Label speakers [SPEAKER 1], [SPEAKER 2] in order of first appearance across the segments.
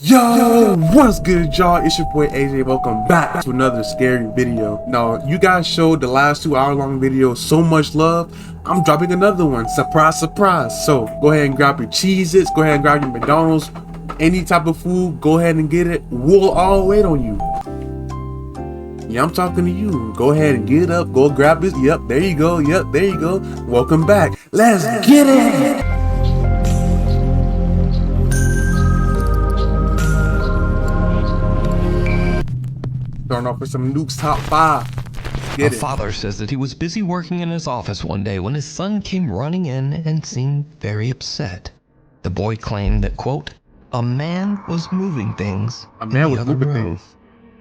[SPEAKER 1] Yo, what's good, y'all? It's your boy AJ. Welcome back to another scary video. Now, you guys showed the last 2-hour-long video so much love. I'm dropping another one. Surprise, surprise. So go ahead and grab your Cheez-Its, go ahead and grab your McDonald's, any type of food, go ahead and get it. We'll all wait on you. Yeah, I'm talking to you. Go ahead and get up, go grab it. Yep, there you go. Yep, there you go. Welcome back. Let's get it. Starting off with some Nuke's top 5.
[SPEAKER 2] A father says that he was busy working in his office one day when his son came running in and seemed very upset. The boy claimed that, quote, a man was moving things in the other room.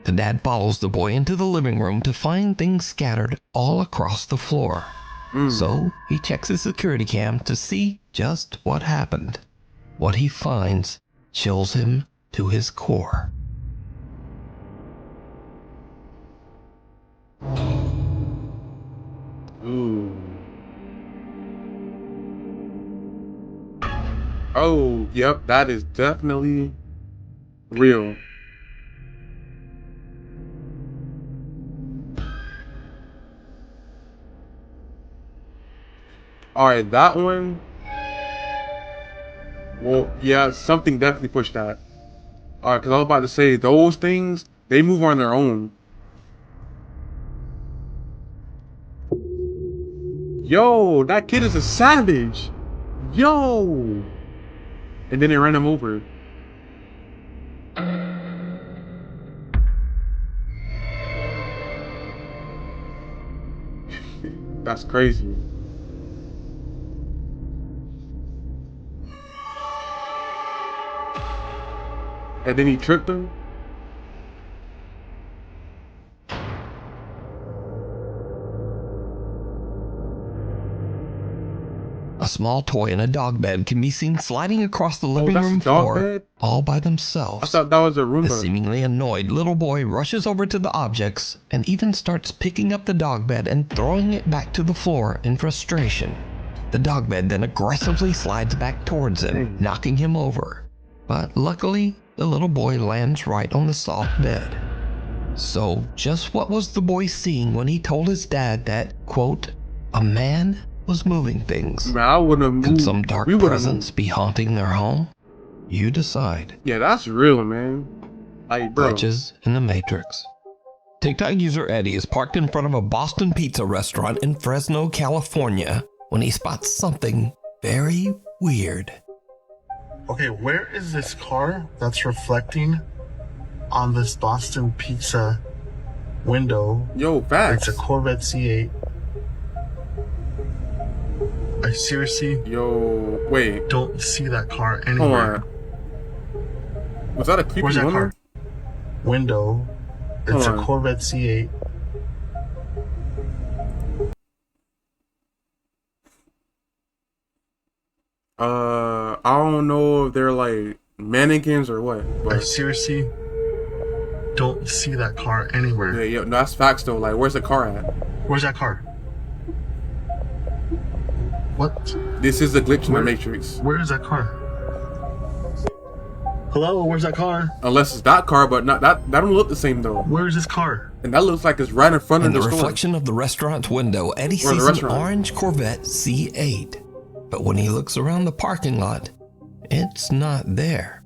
[SPEAKER 2] The dad follows the boy into the living room to find things scattered all across the floor. So he checks his security cam to see just what happened. What he finds chills him to his core.
[SPEAKER 1] Ooh. Oh, yep, that is definitely real. Alright, that one. Well, yeah, something definitely pushed that. Alright, because I was about to say, those things, they move on their own. Yo, that kid is a savage. Yo. And then they ran him over. That's crazy. And then he tripped him.
[SPEAKER 2] A small toy and a dog bed can be seen sliding across the living room floor all by themselves.
[SPEAKER 1] I thought that was a Roomba.
[SPEAKER 2] The seemingly annoyed little boy rushes over to the objects and even starts picking up the dog bed and throwing it back to the floor in frustration. The dog bed then aggressively slides back towards him, knocking him over. But luckily, the little boy lands right on the soft bed. So just what was the boy seeing when he told his dad that, quote, a man was moving things?
[SPEAKER 1] Man, I wouldn't have moved.
[SPEAKER 2] Could some dark presence be haunting their home? You decide.
[SPEAKER 1] Yeah, that's real, man. Like, bro.
[SPEAKER 2] Glitches in the Matrix. TikTok user Eddie is parked in front of a Boston pizza restaurant in Fresno, California, when he spots something very weird.
[SPEAKER 3] Okay, where is this car that's reflecting on this Boston pizza window?
[SPEAKER 1] Yo, facts.
[SPEAKER 3] It's a Corvette C8. I seriously
[SPEAKER 1] wait.
[SPEAKER 3] don't see that car anywhere.
[SPEAKER 1] Hold on. Was that a creepy woman?
[SPEAKER 3] Car? Window. It's a Corvette C8.
[SPEAKER 1] I don't know if they're like mannequins or what. But
[SPEAKER 3] I seriously don't see that car anywhere.
[SPEAKER 1] yeah, no, that's facts though. Like, where's the car at?
[SPEAKER 3] Where's that car? What?
[SPEAKER 1] This is a glitch in the Matrix.
[SPEAKER 3] Where is that car? Hello, where's that car?
[SPEAKER 1] Unless it's that car, but not that. That don't look the same though.
[SPEAKER 3] Where is this car?
[SPEAKER 1] And that looks like it's right in front of the store.
[SPEAKER 2] In the reflection of the restaurant's window, Eddie sees an orange Corvette C8. But when he looks around the parking lot, it's not there.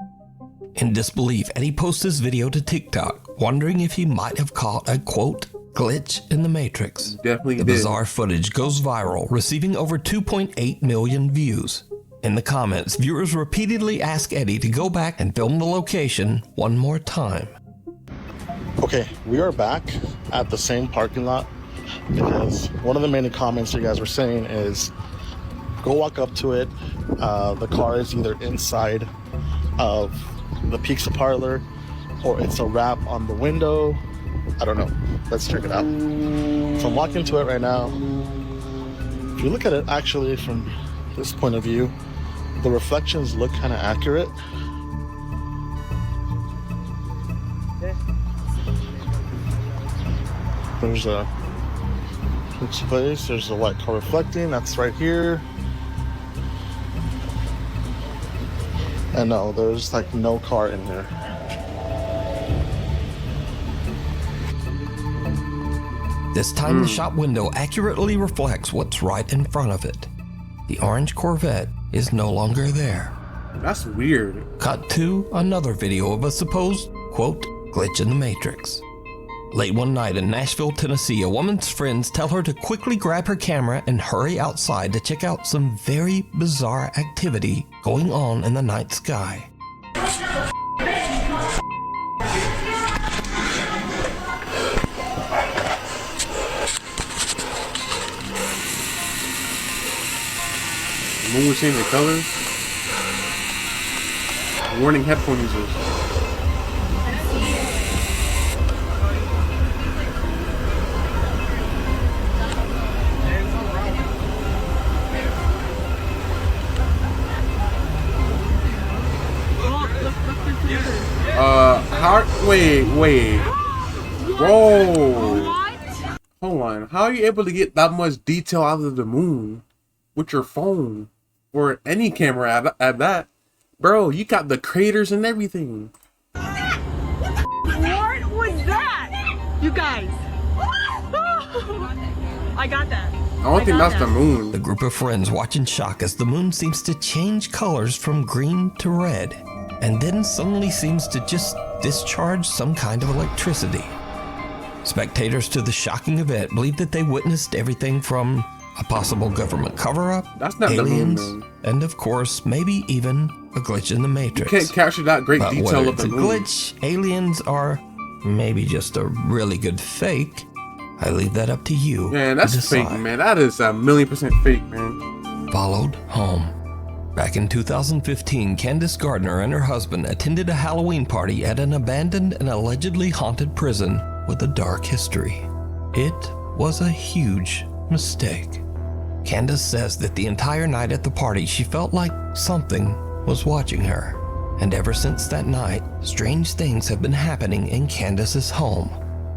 [SPEAKER 2] In disbelief, Eddie posts this video to TikTok, wondering if he might have caught a, quote, glitch in the Matrix.
[SPEAKER 1] Definitely
[SPEAKER 2] The bizarre footage goes viral, receiving over 2.8 million views. In the comments, viewers repeatedly ask Eddie to go back and film the location one more time.
[SPEAKER 3] Okay, we are back at the same parking lot because one of the main comments you guys were saying is go walk up to it. The car is either inside of the pizza parlor or it's a wrap on the window. I don't know. Let's check it out. So I'm walking to it right now. If you look at it actually from this point of view, the reflections look kind of accurate. There's a pizza place. There's a white car reflecting. That's right here. And no, there's like no car in there.
[SPEAKER 2] This time the shop window accurately reflects what's right in front of it. The orange Corvette is no longer there.
[SPEAKER 1] That's weird.
[SPEAKER 2] Cut to another video of a supposed, quote, glitch in the Matrix. Late one night in Nashville, Tennessee, a woman's friends tell her to quickly grab her camera and hurry outside to check out some very bizarre activity going on in the night sky.
[SPEAKER 1] The moon was changing colors. Warning headphone users. Wait. Bro. Hold on. How are you able to get that much detail out of the moon with your phone or any camera at that? Bro, you got the craters and everything.
[SPEAKER 4] What was that? You guys. I got that.
[SPEAKER 1] I don't think that's the moon.
[SPEAKER 2] The group of friends watch in shock as the moon seems to change colors from green to red, and then suddenly seems to just discharge some kind of electricity. Spectators to the shocking event believe that they witnessed everything from a possible government cover-up,
[SPEAKER 1] That's not
[SPEAKER 2] aliens,
[SPEAKER 1] the moon,
[SPEAKER 2] and of course, maybe even a glitch in the Matrix.
[SPEAKER 1] You can't capture that great
[SPEAKER 2] But
[SPEAKER 1] detail
[SPEAKER 2] whether
[SPEAKER 1] of
[SPEAKER 2] it's
[SPEAKER 1] the
[SPEAKER 2] a
[SPEAKER 1] moon.
[SPEAKER 2] glitch, aliens, or maybe just a really good fake, I leave that up to you.
[SPEAKER 1] Man, that's
[SPEAKER 2] to
[SPEAKER 1] fake,
[SPEAKER 2] decide.
[SPEAKER 1] man. That is 1,000,000% fake, man.
[SPEAKER 2] Followed home. Back in 2015, Candace Gardner and her husband attended a Halloween party at an abandoned and allegedly haunted prison with a dark history. It was a huge mistake. Candace says that the entire night at the party she felt like something was watching her. And ever since that night, strange things have been happening in Candace's home.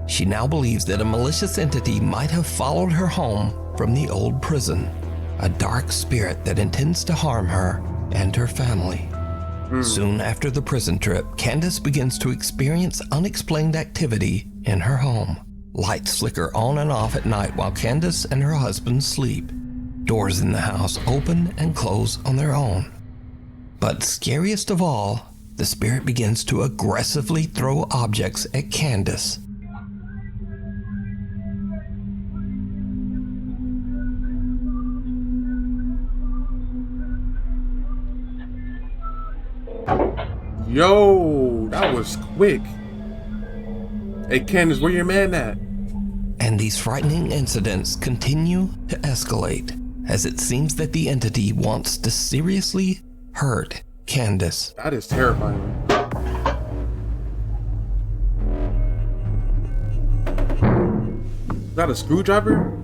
[SPEAKER 2] She now believes that a malicious entity might have followed her home from the old prison. A dark spirit that intends to harm her and her family. Soon after the prison trip, Candace begins to experience unexplained activity in her home. Lights flicker on and off at night while Candace and her husband sleep. Doors in the house open and close on their own. But scariest of all, the spirit begins to aggressively throw objects at Candace.
[SPEAKER 1] Yo, that was quick. Hey, Candace, where your man at?
[SPEAKER 2] And these frightening incidents continue to escalate, as it seems that the entity wants to seriously hurt Candace.
[SPEAKER 1] That is terrifying. Is that a screwdriver?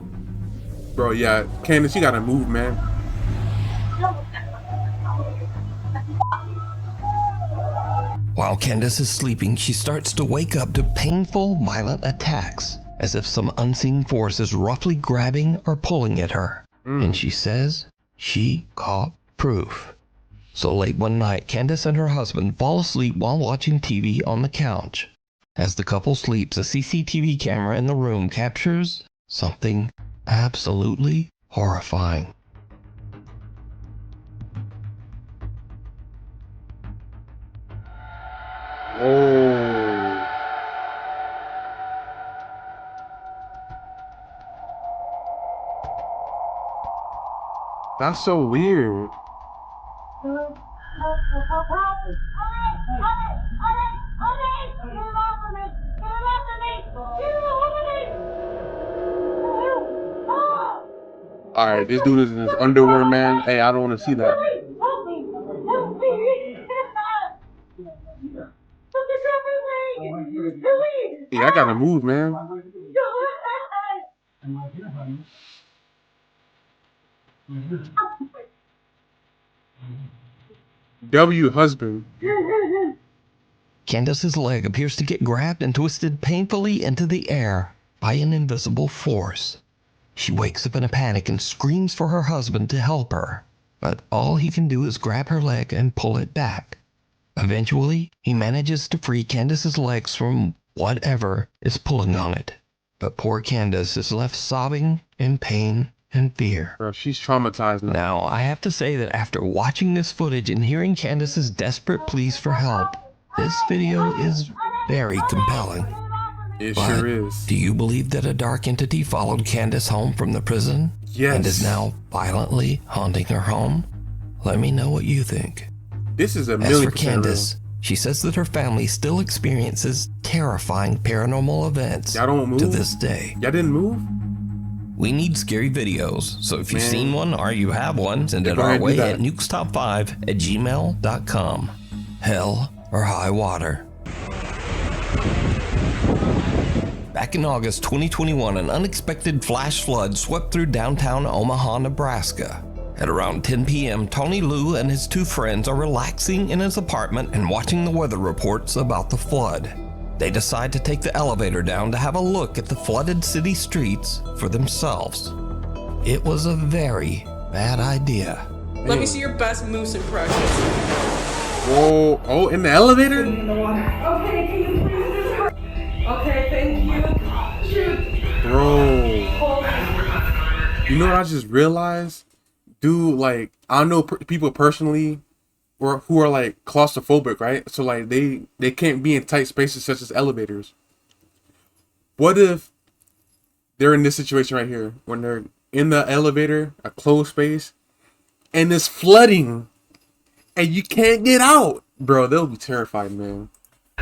[SPEAKER 1] Bro, yeah. Candace, you gotta move, man.
[SPEAKER 2] While Candace is sleeping, she starts to wake up to painful, violent attacks, as if some unseen force is roughly grabbing or pulling at her. And she says she caught proof. So late one night, Candace and her husband fall asleep while watching TV on the couch. As the couple sleeps, a CCTV camera in the room captures something absolutely horrifying.
[SPEAKER 1] Oh. That's so weird. Alright, this dude is in his underwear, man. Hey, I don't want to see that. Yeah, I gotta move, man. W husband.
[SPEAKER 2] Candace's leg appears to get grabbed and twisted painfully into the air by an invisible force. She wakes up in a panic and screams for her husband to help her, but all he can do is grab her leg and pull it back. Eventually, he manages to free Candace's legs from whatever is pulling on it. But poor Candace is left sobbing in pain and fear.
[SPEAKER 1] Bro, she's traumatized now.
[SPEAKER 2] Now, I have to say that after watching this footage and hearing Candace's desperate pleas for help, this video is very compelling.
[SPEAKER 1] It
[SPEAKER 2] But
[SPEAKER 1] sure is.
[SPEAKER 2] do you believe that a dark entity followed Candace home from the prison?
[SPEAKER 1] Yes.
[SPEAKER 2] And is now violently haunting her home? Let me know what you think.
[SPEAKER 1] This is a
[SPEAKER 2] As
[SPEAKER 1] million
[SPEAKER 2] for
[SPEAKER 1] percent
[SPEAKER 2] Candace, she says that her family still experiences terrifying paranormal events
[SPEAKER 1] Y'all don't move?
[SPEAKER 2] to this day.
[SPEAKER 1] Y'all didn't move?
[SPEAKER 2] We need scary videos, so if you've
[SPEAKER 1] Man.
[SPEAKER 2] seen one or you have one, send
[SPEAKER 1] Yeah,
[SPEAKER 2] it
[SPEAKER 1] go
[SPEAKER 2] our
[SPEAKER 1] ahead and do
[SPEAKER 2] way
[SPEAKER 1] that.
[SPEAKER 2] at nukestop5@gmail.com. Hell or high water. Back in August 2021, an unexpected flash flood swept through downtown Omaha, Nebraska. At around 10 p.m., Tony Liu and his two friends are relaxing in his apartment and watching the weather reports about the flood. They decide to take the elevator down to have a look at the flooded city streets for themselves. It was a very bad idea.
[SPEAKER 5] Let me see your best moose impression.
[SPEAKER 1] Whoa. Oh, in the elevator?
[SPEAKER 4] Okay, can you please just hurry? Okay, thank you. Shoot.
[SPEAKER 1] Bro.
[SPEAKER 4] Hold on.
[SPEAKER 1] You know what I just realized? Dude, like, I know people personally or who are like claustrophobic, right? So like they can't be in tight spaces such as elevators. What if they're in this situation right here when they're in the elevator, a closed space, and it's flooding and you can't get out? Bro, they'll be terrified, man.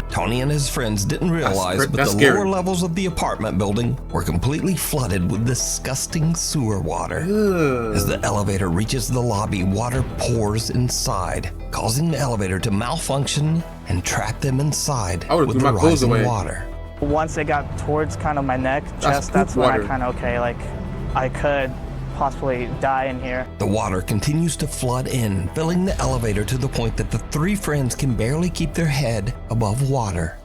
[SPEAKER 2] Tony and his friends didn't realize, but
[SPEAKER 1] that's
[SPEAKER 2] the
[SPEAKER 1] scary.
[SPEAKER 2] lower levels of the apartment building were completely flooded with disgusting sewer water.
[SPEAKER 1] Ugh.
[SPEAKER 2] As the elevator reaches the lobby, water pours inside, causing the elevator to malfunction and trap them inside
[SPEAKER 1] I would've
[SPEAKER 2] with
[SPEAKER 1] threw
[SPEAKER 2] the
[SPEAKER 1] my clothes
[SPEAKER 2] rising
[SPEAKER 1] away.
[SPEAKER 2] water.
[SPEAKER 6] Once it got towards kind of my neck, chest,
[SPEAKER 1] poop
[SPEAKER 6] that's when
[SPEAKER 1] water.
[SPEAKER 6] I kind of, okay, like I could possibly die in here.
[SPEAKER 2] The water continues to flood in, filling the elevator to the point that the three friends can barely keep their head above water.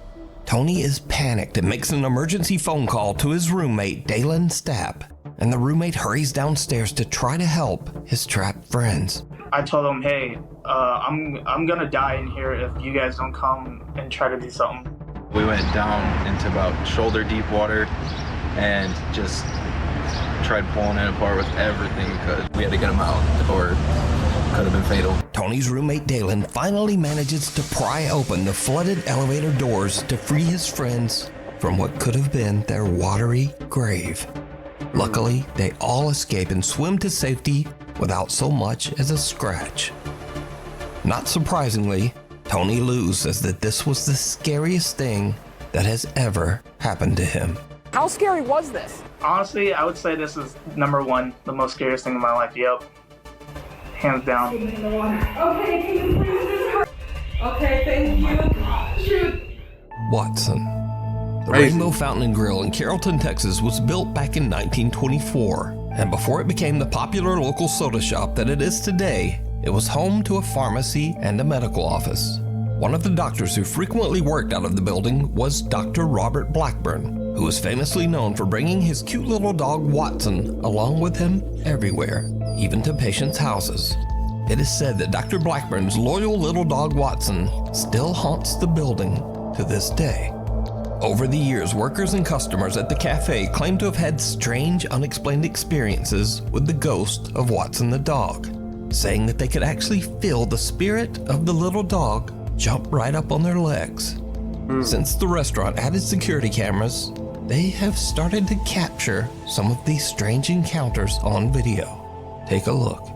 [SPEAKER 2] Tony is panicked and makes an emergency phone call to his roommate, Dalen Stapp, and the roommate hurries downstairs to try to help his trapped friends.
[SPEAKER 6] I told them, hey, I'm gonna die in here if you guys don't come and try to do something.
[SPEAKER 7] We went down into about shoulder deep water and just tried pulling it apart with everything because we had to get them out or it could have been fatal.
[SPEAKER 2] Tony's roommate Dalen finally manages to pry open the flooded elevator doors to free his friends from what could have been their watery grave. Luckily, they all escape and swim to safety without so much as a scratch. Not surprisingly, Tony Liu says that this was the scariest thing that has ever happened to him.
[SPEAKER 8] How scary was this?
[SPEAKER 6] Honestly, I would say this is number one, the most scariest thing in my life. Yep. Hands down.
[SPEAKER 4] Okay, can you please just hurry? Okay, thank you. Shoot.
[SPEAKER 2] Watson. The
[SPEAKER 1] Crazy.
[SPEAKER 2] Rainbow Fountain and Grill in Carrollton, Texas was built back in 1924, and before it became the popular local soda shop that it is today, it was home to a pharmacy and a medical office. One of the doctors who frequently worked out of the building was Dr. Robert Blackburn, who was famously known for bringing his cute little dog Watson along with him everywhere, even to patients' houses. It is said that Dr. Blackburn's loyal little dog Watson still haunts the building to this day. Over the years, workers and customers at the cafe claim to have had strange, unexplained experiences with the ghost of Watson the dog, saying that they could actually feel the spirit of the little dog jump right up on their legs. Since the restaurant added security cameras, they have started to capture some of these strange encounters on video. Take a look.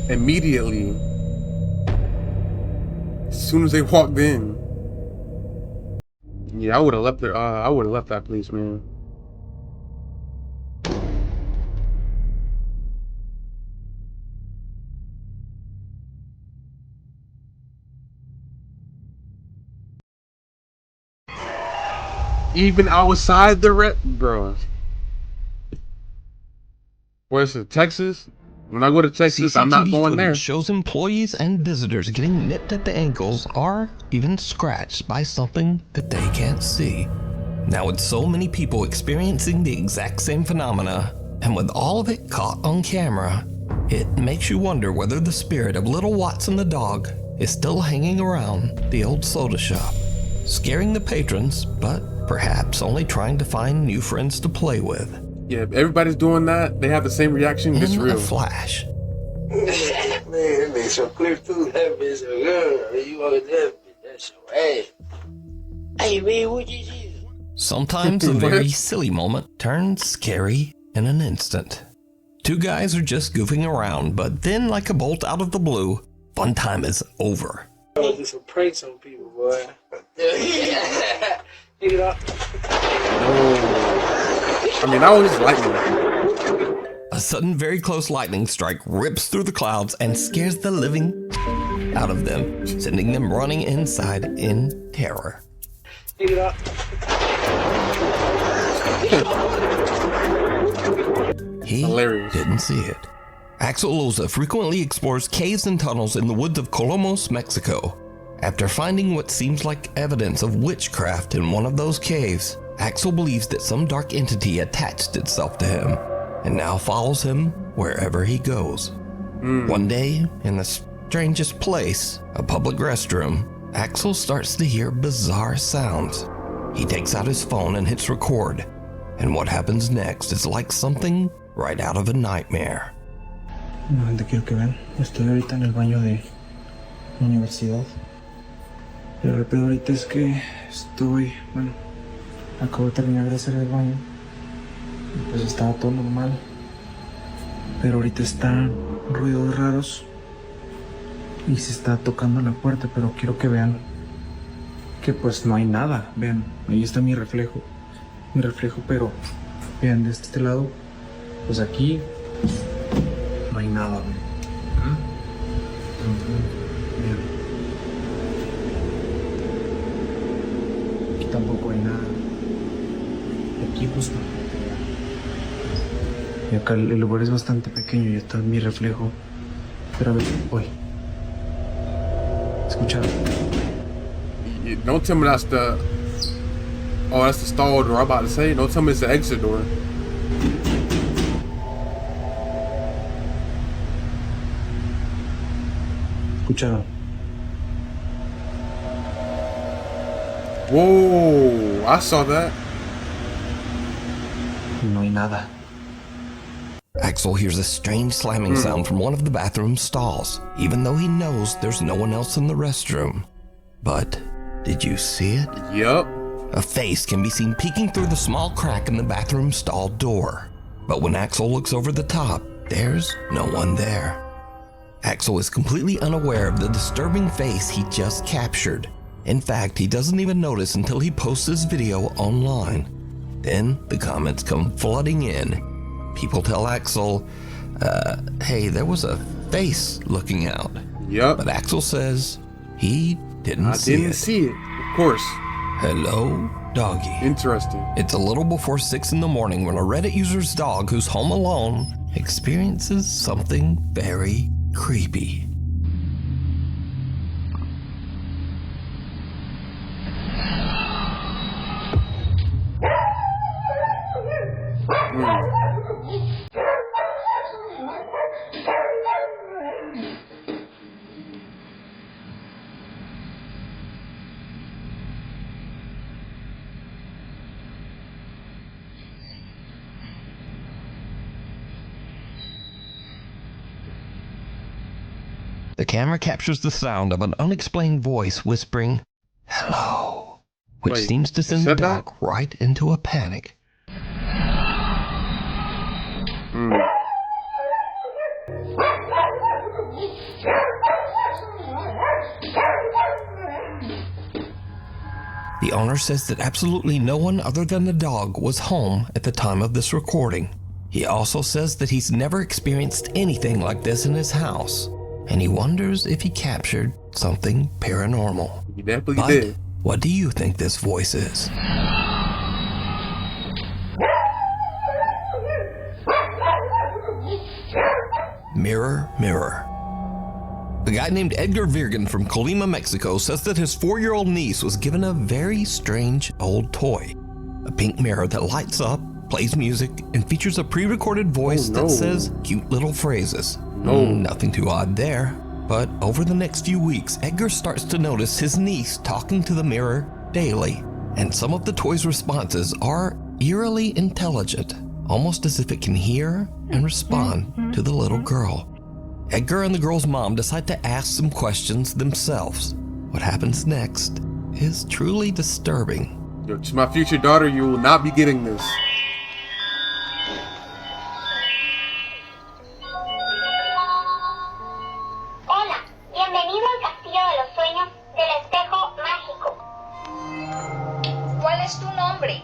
[SPEAKER 1] Immediately, as soon as they walked in, yeah, I would have left there. I would have left that place, man. Even outside the bro. Where's it? Texas? When I go to Texas, I'm not
[SPEAKER 2] CCTV
[SPEAKER 1] going
[SPEAKER 2] footage
[SPEAKER 1] there.
[SPEAKER 2] shows employees and visitors getting nipped at the ankles or even scratched by something that they can't see. Now, with so many people experiencing the exact same phenomena, and with all of it caught on camera, it makes you wonder whether the spirit of little Watson the dog is still hanging around the old soda shop, scaring the patrons, but perhaps only trying to find new friends to play with.
[SPEAKER 1] Yeah, if everybody's doing that, they have the same reaction. It's
[SPEAKER 2] In
[SPEAKER 1] real.
[SPEAKER 2] a flash,
[SPEAKER 8] Man, that makes so clear too. That bitch so good. You want that bitch, that's your ass. Hey man, what you do?
[SPEAKER 2] sometimes a very silly moment turns scary in an instant. Two guys are just goofing around, but then, like a bolt out of the blue, fun time is over.
[SPEAKER 8] I was do some pranks on people, boy. Get it up.
[SPEAKER 1] I mean, that was just lightning.
[SPEAKER 2] A sudden, very close lightning strike rips through the clouds and scares the living out of them, sending them running inside in terror.
[SPEAKER 8] Get it up.
[SPEAKER 2] He
[SPEAKER 1] Hilarious.
[SPEAKER 2] didn't see it. Axel Loza frequently explores caves and tunnels in the woods of Colomos, Mexico. After finding what seems like evidence of witchcraft in one of those caves, Axel believes that some dark entity attached itself to him and now follows him wherever he goes. One day, in the strangest place, a public restroom, Axel starts to hear bizarre sounds. He takes out his phone and hits record, and what happens next is like something right out of a nightmare.
[SPEAKER 9] Nuevamente quiero que vean, estoy ahorita en el baño de la universidad. Pero el pedo ahorita es que acabo de terminar de hacer el baño. Y pues estaba todo normal. Pero ahorita están ruidos raros. Y se está tocando la puerta, pero quiero que vean que pues no hay nada. Vean, ahí está mi reflejo. Mi reflejo, pero vean, de este lado, pues aquí no hay nada, vean. Vean. Aquí tampoco hay nada. Aquí pues no. Y acá el lugar es bastante pequeño y está mi reflejo. Pero a ver, voy. ¿Escucharon?
[SPEAKER 1] Don't tell me that's the... Oh, that's the stall door. I'm about to say. Don't tell me it's the exit door.
[SPEAKER 9] ¿Escucharon?
[SPEAKER 1] Whoa, I saw that.
[SPEAKER 9] No hay nada.
[SPEAKER 2] Axel hears a strange slamming sound from one of the bathroom stalls, even though he knows there's no one else in the restroom. But did you see it?
[SPEAKER 1] Yup.
[SPEAKER 2] A face can be seen peeking through the small crack in the bathroom stall door. But when Axel looks over the top, there's no one there. Axel is completely unaware of the disturbing face he just captured. In fact, he doesn't even notice until he posts his video online. Then the comments come flooding in. People tell Axel, hey, there was a face looking out.
[SPEAKER 1] Yup.
[SPEAKER 2] But Axel says he didn't see it.
[SPEAKER 1] I didn't see it. Of course.
[SPEAKER 2] Hello, doggy.
[SPEAKER 1] Interesting.
[SPEAKER 2] It's a little before 6 in the morning when a Reddit user's dog who's home alone experiences something very creepy. The camera captures the sound of an unexplained voice whispering, "Hello," which
[SPEAKER 1] Wait,
[SPEAKER 2] seems to send the
[SPEAKER 1] said that?
[SPEAKER 2] dog right into a panic. The owner says that absolutely no one other than the dog was home at the time of this recording. He also says that he's never experienced anything like this in his house, and he wonders if he captured something paranormal.
[SPEAKER 1] You definitely
[SPEAKER 2] But
[SPEAKER 1] did.
[SPEAKER 2] what do you think this voice is? Mirror, mirror. A guy named Edgar Virgen from Colima, Mexico says that his 4-year-old niece was given a very strange old toy. A pink mirror that lights up, plays music, and features a pre-recorded voice
[SPEAKER 1] Oh, no.
[SPEAKER 2] that says cute little phrases.
[SPEAKER 1] No.
[SPEAKER 2] Nothing too odd there. But over the next few weeks, Edgar starts to notice his niece talking to the mirror daily, and some of the toy's responses are eerily intelligent, almost as if it can hear and respond to the little girl. Edgar and the girl's mom decide to ask some questions themselves. What happens next is truly disturbing.
[SPEAKER 1] Yo, to my future daughter, you will not be getting this.
[SPEAKER 10] Hola, bienvenido al Castillo de los Sueños del Espejo Mágico.
[SPEAKER 11] ¿Cuál es tu nombre?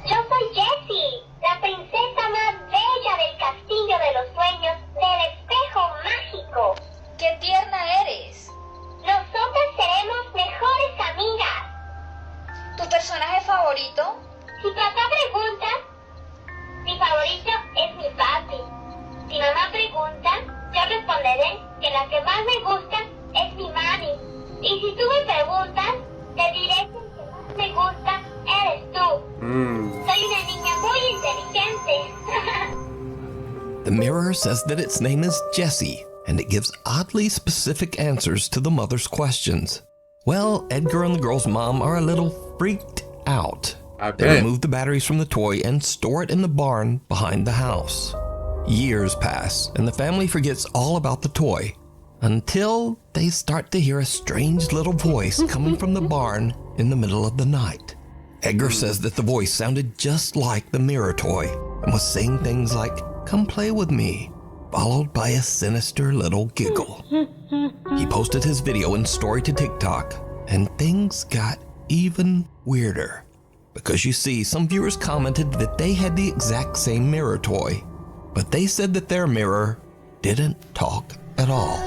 [SPEAKER 10] Yo soy Jessie, la princesa más bella del Castillo de los Sueños del Espejo Mágico.
[SPEAKER 11] ¡Qué tierna eres!
[SPEAKER 10] Nosotras seremos mejores amigas.
[SPEAKER 11] ¿Tu personaje favorito?
[SPEAKER 10] Si papá pregunta, mi favorito es mi papi. Si mamá pregunta, yo responderé que la que más me gusta es mi mami. Y si tú me preguntas, te diré que el que más me gusta eres tú. Soy una niña muy inteligente.
[SPEAKER 2] The mirror says that its name is Jessie, and it gives oddly specific answers to the mother's questions. Well, Edgar and the girl's mom are a little freaked out. They remove the batteries from the toy and store it in the barn behind the house. Years pass, and the family forgets all about the toy, until they start to hear a strange little voice coming from the barn in the middle of the night. Edgar says that the voice sounded just like the mirror toy and was saying things like, "Come play with me," followed by a sinister little giggle. He posted his video and story to TikTok, and things got even weirder. Because you see, some viewers commented that they had the exact same mirror toy, but they said that their mirror didn't talk at all.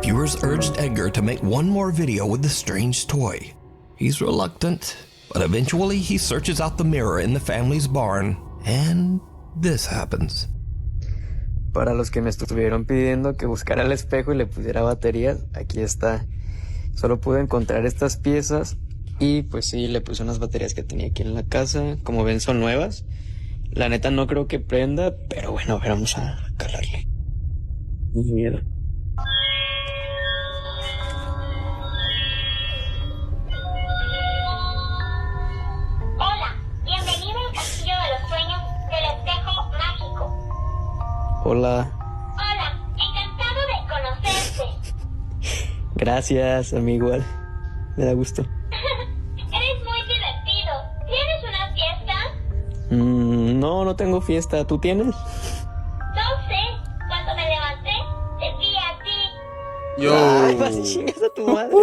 [SPEAKER 2] Viewers urged Edgar to make one more video with the strange toy. He's reluctant, but eventually he searches out the mirror in the family's barn, and this happens.
[SPEAKER 12] Para los que me estuvieron pidiendo que buscara el espejo y le pusiera baterías, aquí está. Solo pude encontrar estas piezas y pues sí, le puse unas baterías que tenía aquí en la casa. Como ven, son nuevas. La neta no creo que prenda, pero bueno, a ver, vamos a calarle. Muy miedo.
[SPEAKER 10] Hola, bienvenido al Castillo de los Sueños del Espejo Mágico.
[SPEAKER 12] Hola.
[SPEAKER 10] Hola, encantado de conocerte.
[SPEAKER 12] Gracias, a mí igual. Me da gusto.
[SPEAKER 10] Eres muy divertido. ¿Tienes una fiesta?
[SPEAKER 12] No tengo fiesta. ¿Tú tienes?
[SPEAKER 10] No sé. Cuando me levanté, te vi a ti.
[SPEAKER 1] Yo.
[SPEAKER 12] Ay, vas y chingas a tu madre.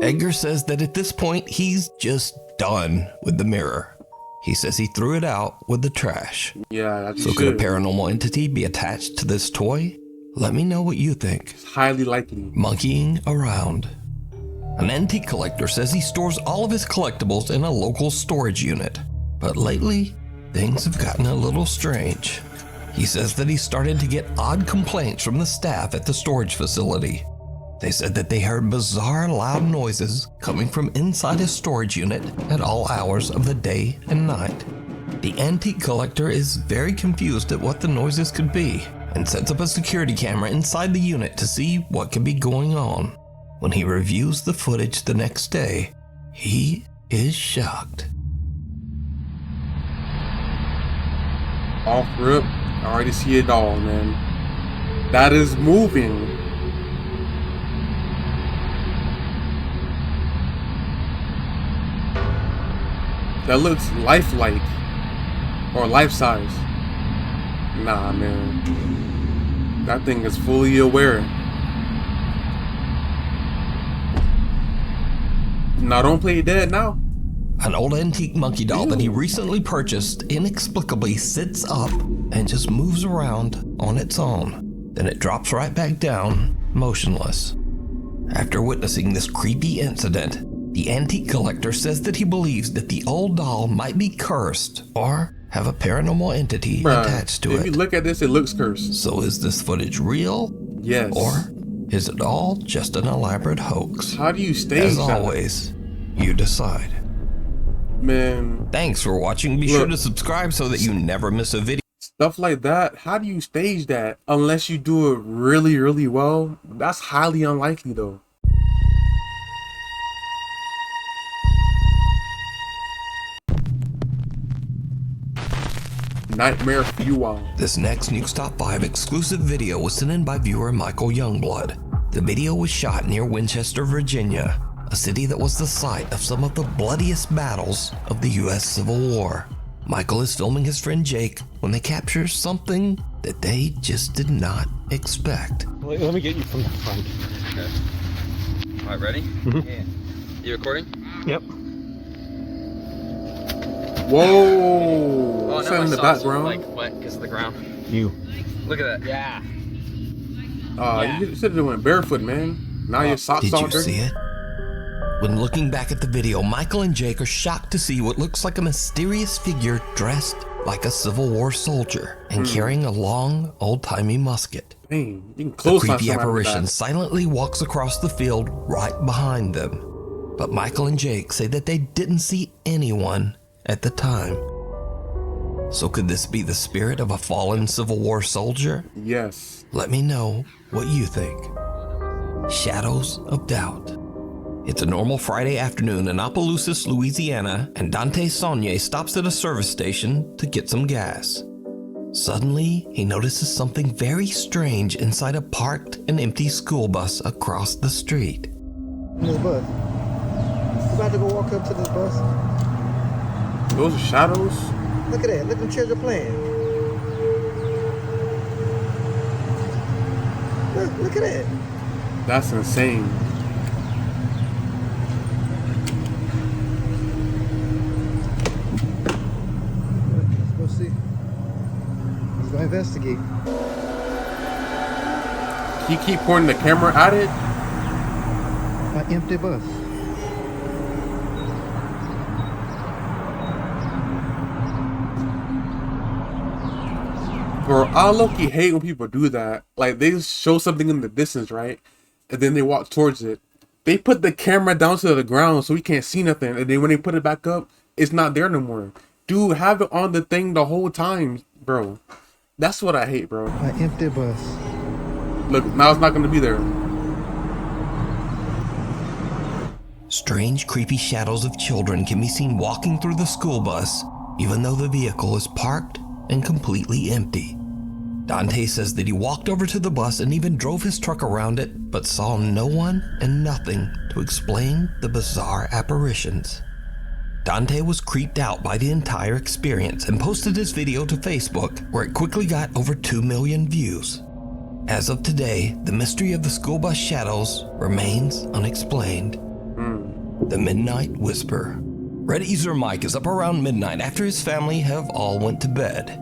[SPEAKER 2] Edgar says that at this point, he's just done with the mirror. He says he threw it out with the trash.
[SPEAKER 1] Yeah, that's
[SPEAKER 2] So could a paranormal entity be attached to this toy? Let me know what you think.
[SPEAKER 1] It's highly likely.
[SPEAKER 2] Monkeying around. An antique collector says he stores all of his collectibles in a local storage unit. But lately, things have gotten a little strange. He says that he started to get odd complaints from the staff at the storage facility. They said that they heard bizarre loud noises coming from inside his storage unit at all hours of the day and night. The antique collector is very confused at what the noises could be and sets up a security camera inside the unit to see what could be going on. When he reviews the footage the next day, he is shocked.
[SPEAKER 1] Off rip, I already see it all, man. That is moving. That looks lifelike or life size. Nah, man. That thing is fully aware. Now don't play dead now.
[SPEAKER 2] An old antique monkey doll that he recently purchased inexplicably sits up and just moves around on its own. Then it drops right back down, motionless. After witnessing this creepy incident, the antique collector says that he believes that the old doll might be cursed or have a paranormal entity attached to it.
[SPEAKER 1] If you look at this, it looks cursed.
[SPEAKER 2] So is this footage real?
[SPEAKER 1] Yes.
[SPEAKER 2] Or is it all just an elaborate hoax?
[SPEAKER 1] How do you stage
[SPEAKER 2] As
[SPEAKER 1] that?
[SPEAKER 2] always, you decide.
[SPEAKER 1] Man.
[SPEAKER 2] Thanks for watching. Be sure to subscribe so that you never miss a video.
[SPEAKER 1] Stuff like that, how do you stage that unless you do it really, really well? That's highly unlikely though. Nightmare for you all.
[SPEAKER 2] This next Nuke's Top 5 exclusive video was sent in by viewer Michael Youngblood. The video was shot near Winchester, Virginia, a city that was the site of some of the bloodiest battles of the US Civil War. Michael is filming his friend Jake when they capture something that they just did not expect.
[SPEAKER 13] Let me get you from the front.
[SPEAKER 7] Okay. All right, ready? Yeah. You recording?
[SPEAKER 13] Yep.
[SPEAKER 1] Whoa!
[SPEAKER 7] Oh,
[SPEAKER 1] What's
[SPEAKER 7] no,
[SPEAKER 1] that in the
[SPEAKER 7] my socks are,
[SPEAKER 1] background?
[SPEAKER 7] like wet because of the ground.
[SPEAKER 13] You.
[SPEAKER 7] Look at that. Yeah.
[SPEAKER 1] You should have went barefoot, man. Now your socks
[SPEAKER 2] Did
[SPEAKER 1] all
[SPEAKER 2] you
[SPEAKER 1] dirty.
[SPEAKER 2] see it? When looking back at the video, Michael and Jake are shocked to see what looks like a mysterious figure dressed like a Civil War soldier and carrying a long, old-timey musket.
[SPEAKER 1] Dang, you can
[SPEAKER 2] The
[SPEAKER 1] close
[SPEAKER 2] creepy apparition silently walks across the field right behind them. But Michael and Jake say that they didn't see anyone at the time. So could this be the spirit of a fallen Civil War soldier?
[SPEAKER 1] Yes.
[SPEAKER 2] Let me know what you think. Shadows of Doubt. It's a normal Friday afternoon in Opelousas, Louisiana, and Dante Saunier stops at a service station to get some gas. Suddenly, he notices something very strange inside a parked and empty school bus across the street.
[SPEAKER 14] This bus. We're about to go walk up to this bus.
[SPEAKER 1] Those are shadows?
[SPEAKER 14] Look at that. Look at them children playing. Look at that.
[SPEAKER 1] That's insane.
[SPEAKER 14] Let's go see. Let's go investigate.
[SPEAKER 1] You keep pointing the camera at it?
[SPEAKER 14] An empty bus.
[SPEAKER 1] Bro, I low-key hate when people do that. Like, they show something in the distance, right? And then they walk towards it. They put the camera down to the ground so we can't see nothing. And then when they put it back up, it's not there no more. Dude, have it on the thing the whole time, bro. That's what I hate, bro.
[SPEAKER 14] An empty bus.
[SPEAKER 1] Look, now it's not going to be there.
[SPEAKER 2] Strange, creepy shadows of children can be seen walking through the school bus, even though the vehicle is parked and completely empty. Dante says that he walked over to the bus and even drove his truck around it, but saw no one and nothing to explain the bizarre apparitions. Dante was creeped out by the entire experience and posted his video to Facebook, where it quickly got over 2 million views. As of today, the mystery of the school bus shadows remains unexplained. The Midnight Whisper. Reddit user Mike is up around midnight after his family have all went to bed.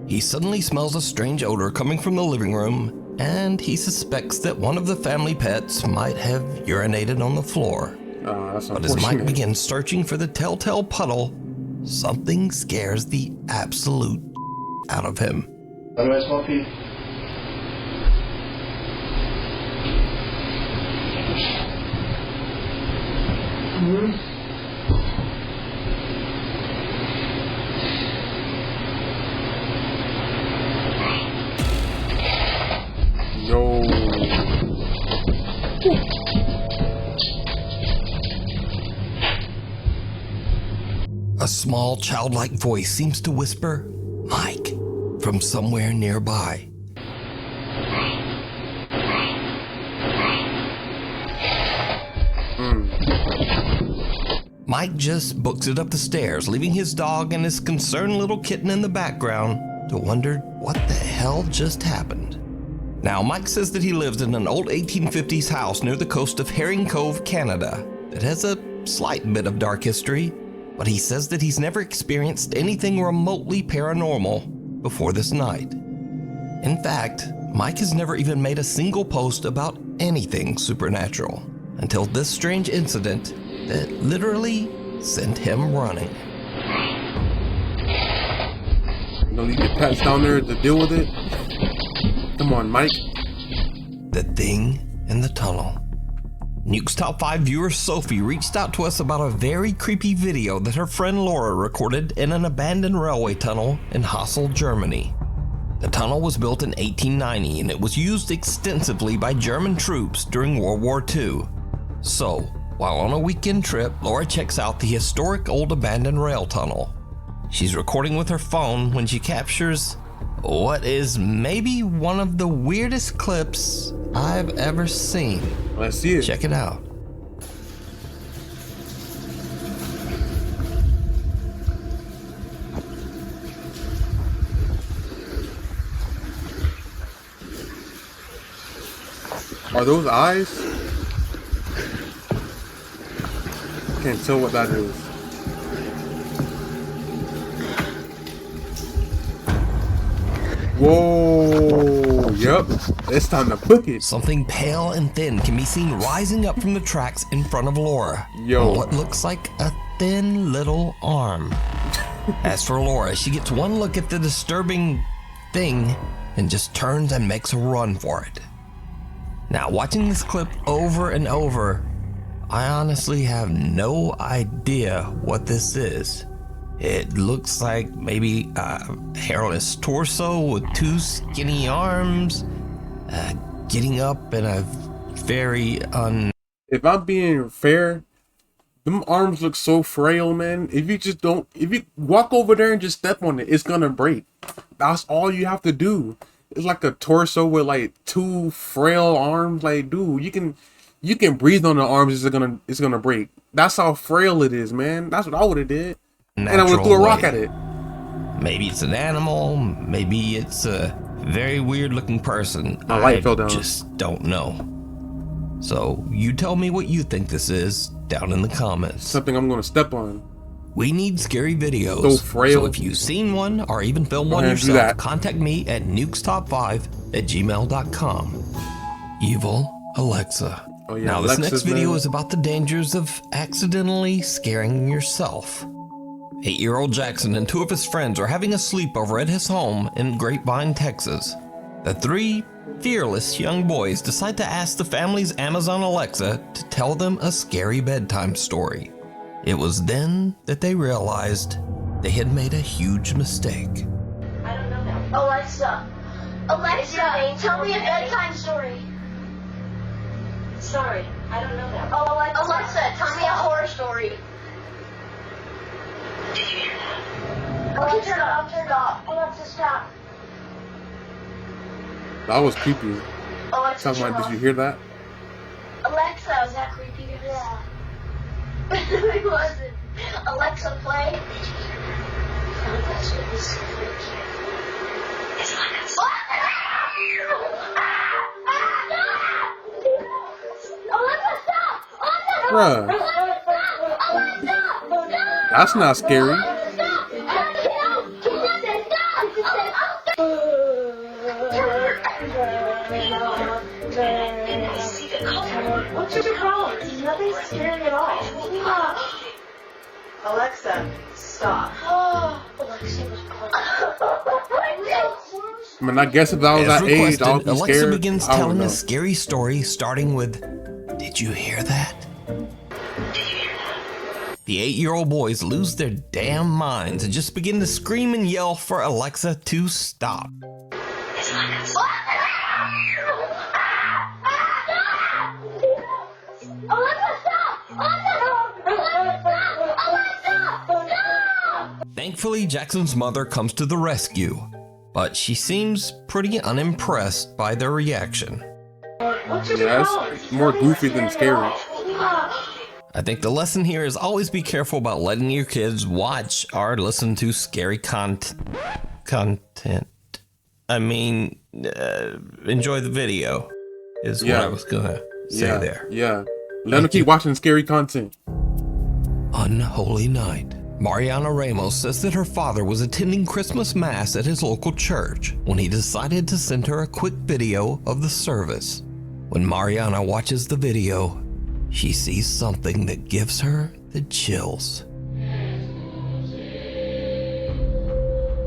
[SPEAKER 2] He suddenly smells a strange odor coming from the living room, and he suspects that one of the family pets might have urinated on the floor. But as Mike begins searching for the telltale puddle, something scares the absolute out of him.
[SPEAKER 1] Yo.
[SPEAKER 2] A small childlike voice seems to whisper, "Mike," from somewhere nearby. Mike just books it up the stairs, leaving his dog and his concerned little kitten in the background to wonder what the hell just happened. Now, Mike says that he lives in an old 1850s house near the coast of Herring Cove, Canada, that has a slight bit of dark history, but he says that he's never experienced anything remotely paranormal before this night. In fact, Mike has never even made a single post about anything supernatural until this strange incident that literally sent him running.
[SPEAKER 1] You don't leave your pets down there to deal with it? Come on, Mike.
[SPEAKER 2] The Thing in the Tunnel. Nuke's Top 5 viewer Sophie reached out to us about a very creepy video that her friend Laura recorded in an abandoned railway tunnel in Hassel, Germany. The tunnel was built in 1890 and it was used extensively by German troops during World War II. So, while on a weekend trip, Laura checks out the historic old abandoned rail tunnel. She's recording with her phone when she captures what is maybe one of the weirdest clips I've ever seen.
[SPEAKER 1] Let's see it.
[SPEAKER 2] Check it out.
[SPEAKER 1] Are those eyes? Can't tell what that is. Whoa, yep, it's time to book it.
[SPEAKER 2] Something pale and thin can be seen rising up from the tracks in front of Laura.
[SPEAKER 1] Yo.
[SPEAKER 2] What looks like a thin little arm. As for Laura, she gets one look at the disturbing thing and just turns and makes a run for it. Now, watching this clip over and over, I honestly have no idea what this is. It looks like maybe a hairless torso with two skinny arms, getting up in a very
[SPEAKER 1] If I'm being fair, them arms look so frail, man. If you walk over there and just step on it, it's gonna break. That's all you have to do. It's like a torso with like two frail arms. Like, dude, you can breathe on the arms. It's gonna break. That's how frail it is, man. That's what I would have did. And I would have threw a rock at it.
[SPEAKER 2] Maybe it's an animal. Maybe it's a very weird looking person.
[SPEAKER 1] My light fell down.
[SPEAKER 2] I just don't know. So you tell me what you think this is down in the comments.
[SPEAKER 1] Something I'm gonna step on.
[SPEAKER 2] We need scary videos.
[SPEAKER 1] So frail.
[SPEAKER 2] So if you've seen one or even filmed one yourself, contact me at nukestop5@gmail.com. Evil Alexa.
[SPEAKER 1] Oh, yeah,
[SPEAKER 2] now this
[SPEAKER 1] Alexa's
[SPEAKER 2] next video
[SPEAKER 1] name.
[SPEAKER 2] is about the dangers of accidentally scaring yourself. 8-year-old Jackson and two of his friends are having a sleepover at his home in Grapevine, Texas. The three fearless young boys decide to ask the family's Amazon Alexa to tell them a scary bedtime story. It was then that they realized they had made a huge mistake.
[SPEAKER 10] Alexa, tell me a bedtime story.
[SPEAKER 4] Sorry, I don't know that.
[SPEAKER 10] Alexa, tell me a horror story.
[SPEAKER 4] Did you hear that?
[SPEAKER 10] Okay, turn it off. Alexa, stop.
[SPEAKER 1] That was creepy.
[SPEAKER 10] Alexa,
[SPEAKER 1] Talking
[SPEAKER 10] turn
[SPEAKER 1] about,
[SPEAKER 10] off.
[SPEAKER 1] did you hear that?
[SPEAKER 10] Alexa, was that creepy? Yeah. It wasn't. Alexa, play.
[SPEAKER 4] Alexa,
[SPEAKER 10] stop!
[SPEAKER 1] Bruh. That's not scary.
[SPEAKER 4] What's your problem? There's nothing scary at all. Alexa, stop.
[SPEAKER 10] Alexa was
[SPEAKER 1] I mean, I guess if I was
[SPEAKER 2] As
[SPEAKER 1] that age,
[SPEAKER 2] requested,
[SPEAKER 1] I would be
[SPEAKER 2] Alexa
[SPEAKER 1] scared.
[SPEAKER 2] begins
[SPEAKER 1] I don't
[SPEAKER 2] telling
[SPEAKER 1] know.
[SPEAKER 2] a scary story starting with, "Did you hear that?" The 8-year-old boys lose their damn minds and just begin to scream and yell for Alexa to stop. Thankfully, Jackson's mother comes to the rescue, but she seems pretty unimpressed by their reaction.
[SPEAKER 1] Yeah, it's more goofy than scary.
[SPEAKER 2] I think the lesson here is always be careful about letting your kids watch or listen to scary content. I mean, enjoy the video is what I was gonna say there.
[SPEAKER 1] Yeah. Let them keep watching scary content.
[SPEAKER 2] Unholy night. Mariana Ramos says that her father was attending Christmas Mass at his local church when he decided to send her a quick video of the service. When Mariana watches the video, she sees something that gives her the chills.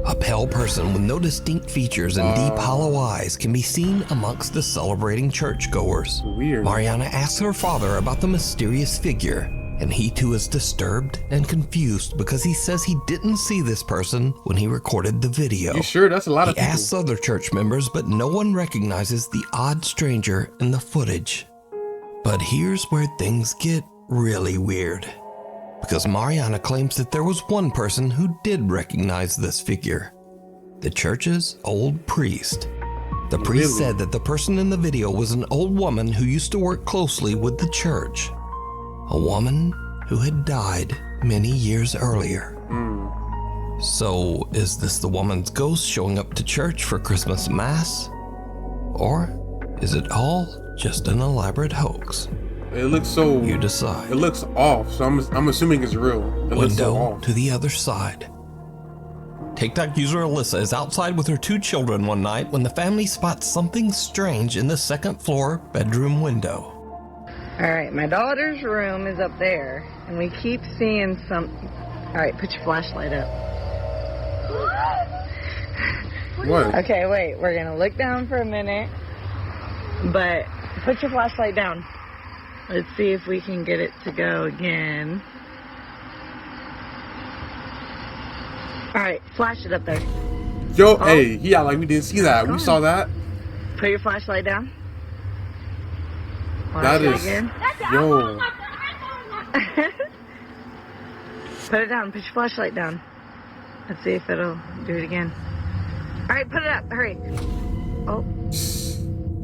[SPEAKER 2] A pale person with no distinct features and deep hollow eyes can be seen amongst the celebrating churchgoers.
[SPEAKER 1] Weird.
[SPEAKER 2] Mariana asks her father about the mysterious figure, and he too is disturbed and confused because he says he didn't see this person when he recorded the video.
[SPEAKER 1] You sure? That's a lot of people.
[SPEAKER 2] He asks other church members, but no one recognizes the odd stranger in the footage. But here's where things get really weird, because Mariana claims that there was one person who did recognize this figure, the church's old priest. The priest said that the person in the video was an old woman who used to work closely with the church, a woman who had died many years earlier. So is this the woman's ghost showing up to church for Christmas Mass? Or is it all just an elaborate hoax?
[SPEAKER 1] It looks so...
[SPEAKER 2] You decide.
[SPEAKER 1] It looks off, so I'm assuming it's real. It looks so
[SPEAKER 2] Window
[SPEAKER 1] off.
[SPEAKER 2] to the other side. TikTok user Alyssa is outside with her 2 children one night when the family spots something strange in the second floor bedroom window.
[SPEAKER 13] Alright, my daughter's room is up there, and we keep seeing something. Alright, put your flashlight up.
[SPEAKER 1] What?
[SPEAKER 13] Okay, wait, we're gonna look down for a minute, but put your flashlight down. Let's see if we can get it to go again. Alright, flash it up there.
[SPEAKER 1] Yo, hey, yeah, like we didn't see that. We saw that.
[SPEAKER 13] Put your flashlight down.
[SPEAKER 1] That is... Yo.
[SPEAKER 13] Put it down. Put your flashlight down. Let's see if it'll do it again. Alright, put it up. Hurry. Oh.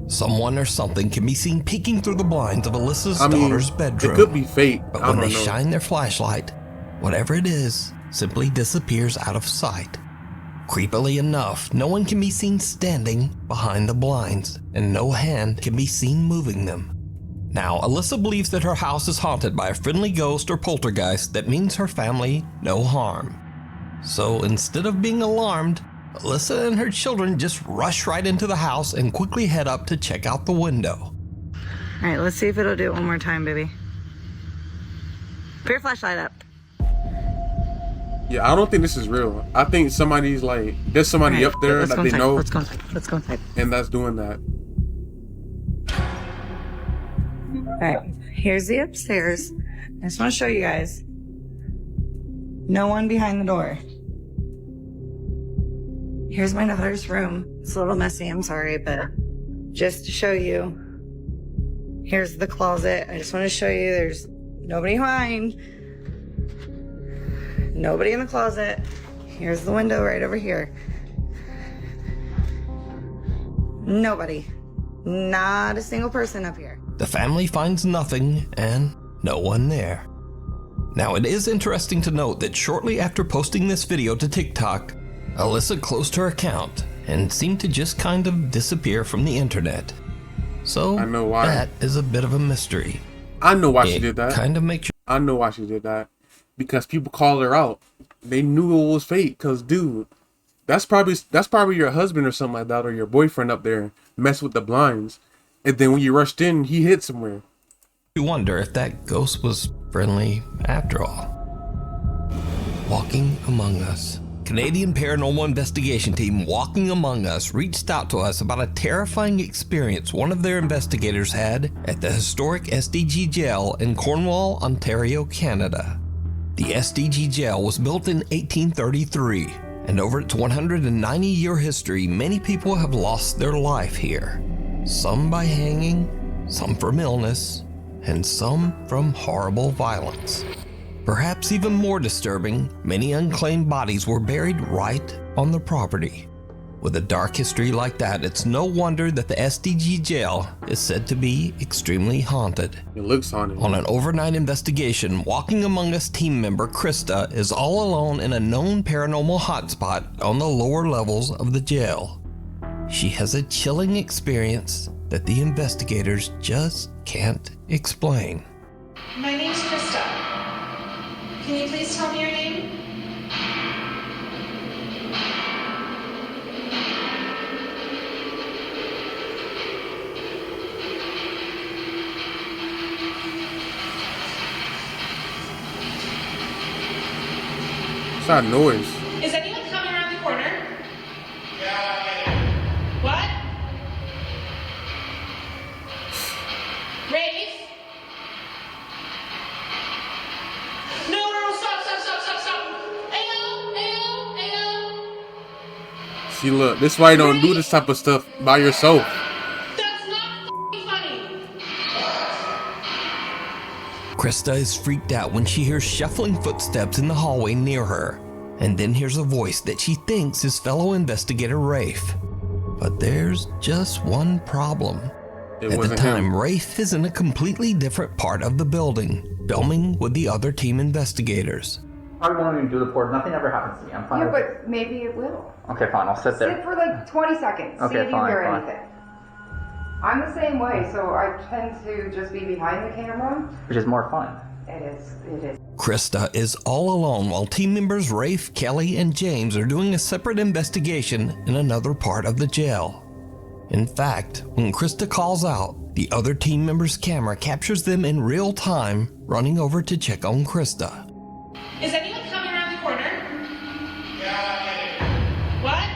[SPEAKER 2] Someone or something can be seen peeking through the blinds of Alyssa's daughter's bedroom.
[SPEAKER 1] It could be fate.
[SPEAKER 2] But when they shine their flashlight, whatever it is simply disappears out of sight. Creepily enough, no one can be seen standing behind the blinds, and no hand can be seen moving them. Now, Alyssa believes that her house is haunted by a friendly ghost or poltergeist that means her family no harm. So instead of being alarmed, Alyssa and her children just rush right into the house and quickly head up to check out the window.
[SPEAKER 13] Alright, let's see if it'll do it one more time, baby. Put your flashlight up.
[SPEAKER 1] Yeah, I don't think this is real. I think somebody's like, there's somebody up there that they know.
[SPEAKER 13] Let's go inside. Let's go inside.
[SPEAKER 1] And that's doing that.
[SPEAKER 13] Alright, here's the upstairs. I just want to show you guys. No one behind the door. Here's my daughter's room. It's a little messy, I'm sorry, but just to show you. Here's the closet. I just want to show you there's nobody behind. Nobody in the closet. Here's the window right over here. Nobody. Not a single person up here.
[SPEAKER 2] The family finds nothing and no one there. Now, it is interesting to note that shortly after posting this video to TikTok, Alyssa closed her account and seemed to just kind of disappear from the internet. So
[SPEAKER 1] I know why.
[SPEAKER 2] That is a bit of a mystery.
[SPEAKER 1] I know why she did that.
[SPEAKER 2] Kind of makes you...
[SPEAKER 1] I know why she did that. Because people called her out. They knew it was fake. Cause dude, that's probably your husband or something like that, or your boyfriend up there mess with the blinds. And then when you rushed in, he hid somewhere.
[SPEAKER 2] You wonder if that ghost was friendly after all. Walking Among Us. Canadian paranormal investigation team Walking Among Us reached out to us about a terrifying experience one of their investigators had at the historic SDG jail in Cornwall, Ontario, Canada. The SDG jail was built in 1833, and over its 190-year history, many people have lost their life here. Some by hanging, some from illness, and some from horrible violence. Perhaps even more disturbing, many unclaimed bodies were buried right on the property. With a dark history like that, it's no wonder that the SDG jail is said to be extremely haunted.
[SPEAKER 1] It looks haunted.
[SPEAKER 2] On an overnight investigation, Walking Among Us team member Krista is all alone in a known paranormal hotspot on the lower levels of the jail. She has a chilling experience that the investigators just can't explain.
[SPEAKER 15] My name's Krista. Can you please tell me your name?
[SPEAKER 1] What's that noise?
[SPEAKER 15] Is anyone coming around the corner? What? Rafe?
[SPEAKER 1] See, look, this is why you don't do this type of stuff by yourself.
[SPEAKER 2] Krista is freaked out when she hears shuffling footsteps in the hallway near her, and then hears a voice that she thinks is fellow investigator Rafe. But there's just one problem. At the time, Rafe is in a completely different part of the building, filming with the other team investigators.
[SPEAKER 16] Probably won't even do the port. Nothing ever happens to me. I'm fine.
[SPEAKER 17] Yeah, but maybe it will.
[SPEAKER 16] Okay, fine. I'll sit there.
[SPEAKER 17] Sit for like 20 seconds.
[SPEAKER 16] Okay,
[SPEAKER 17] see if
[SPEAKER 16] fine,
[SPEAKER 17] you hear
[SPEAKER 16] fine.
[SPEAKER 17] anything. I'm the same way, so I tend to just be behind the camera.
[SPEAKER 16] Which is more fun.
[SPEAKER 17] It is. It is.
[SPEAKER 2] Krista is all alone while team members Rafe, Kelly, and James are doing a separate investigation in another part of the jail. In fact, when Krista calls out, the other team member's camera captures them in real time running over to check on Krista.
[SPEAKER 15] Is anyone coming around the corner? Yeah. What?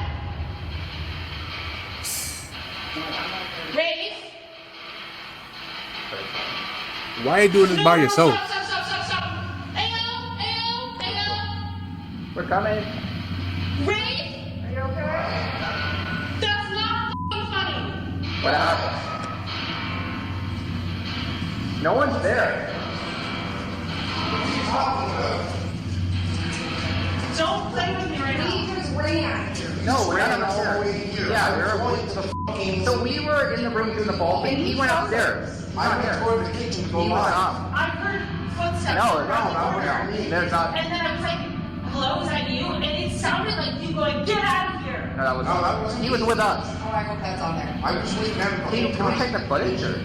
[SPEAKER 15] Rafe?
[SPEAKER 1] Why are you doing this by yourself?
[SPEAKER 15] Stop. Ayo.
[SPEAKER 16] We're coming.
[SPEAKER 15] Rafe?
[SPEAKER 17] Are you okay?
[SPEAKER 15] That's not funny.
[SPEAKER 16] What happened? No one's there.
[SPEAKER 15] Don't play with me right now.
[SPEAKER 17] We just ran.
[SPEAKER 16] No, we're not upstairs. Yeah, so we were in the room doing the ball thing. He went upstairs.
[SPEAKER 8] I went toward the kitchen to go
[SPEAKER 16] He went up.
[SPEAKER 15] I heard footsteps.
[SPEAKER 16] No,
[SPEAKER 15] no.
[SPEAKER 16] There's not.
[SPEAKER 15] And then I was like, hello, is that you? And it sounded like you going, get out of here.
[SPEAKER 16] No, that was. He was with us.
[SPEAKER 17] Oh, I hope that's on there.
[SPEAKER 8] I was with them.
[SPEAKER 16] Can we take the footage? Or?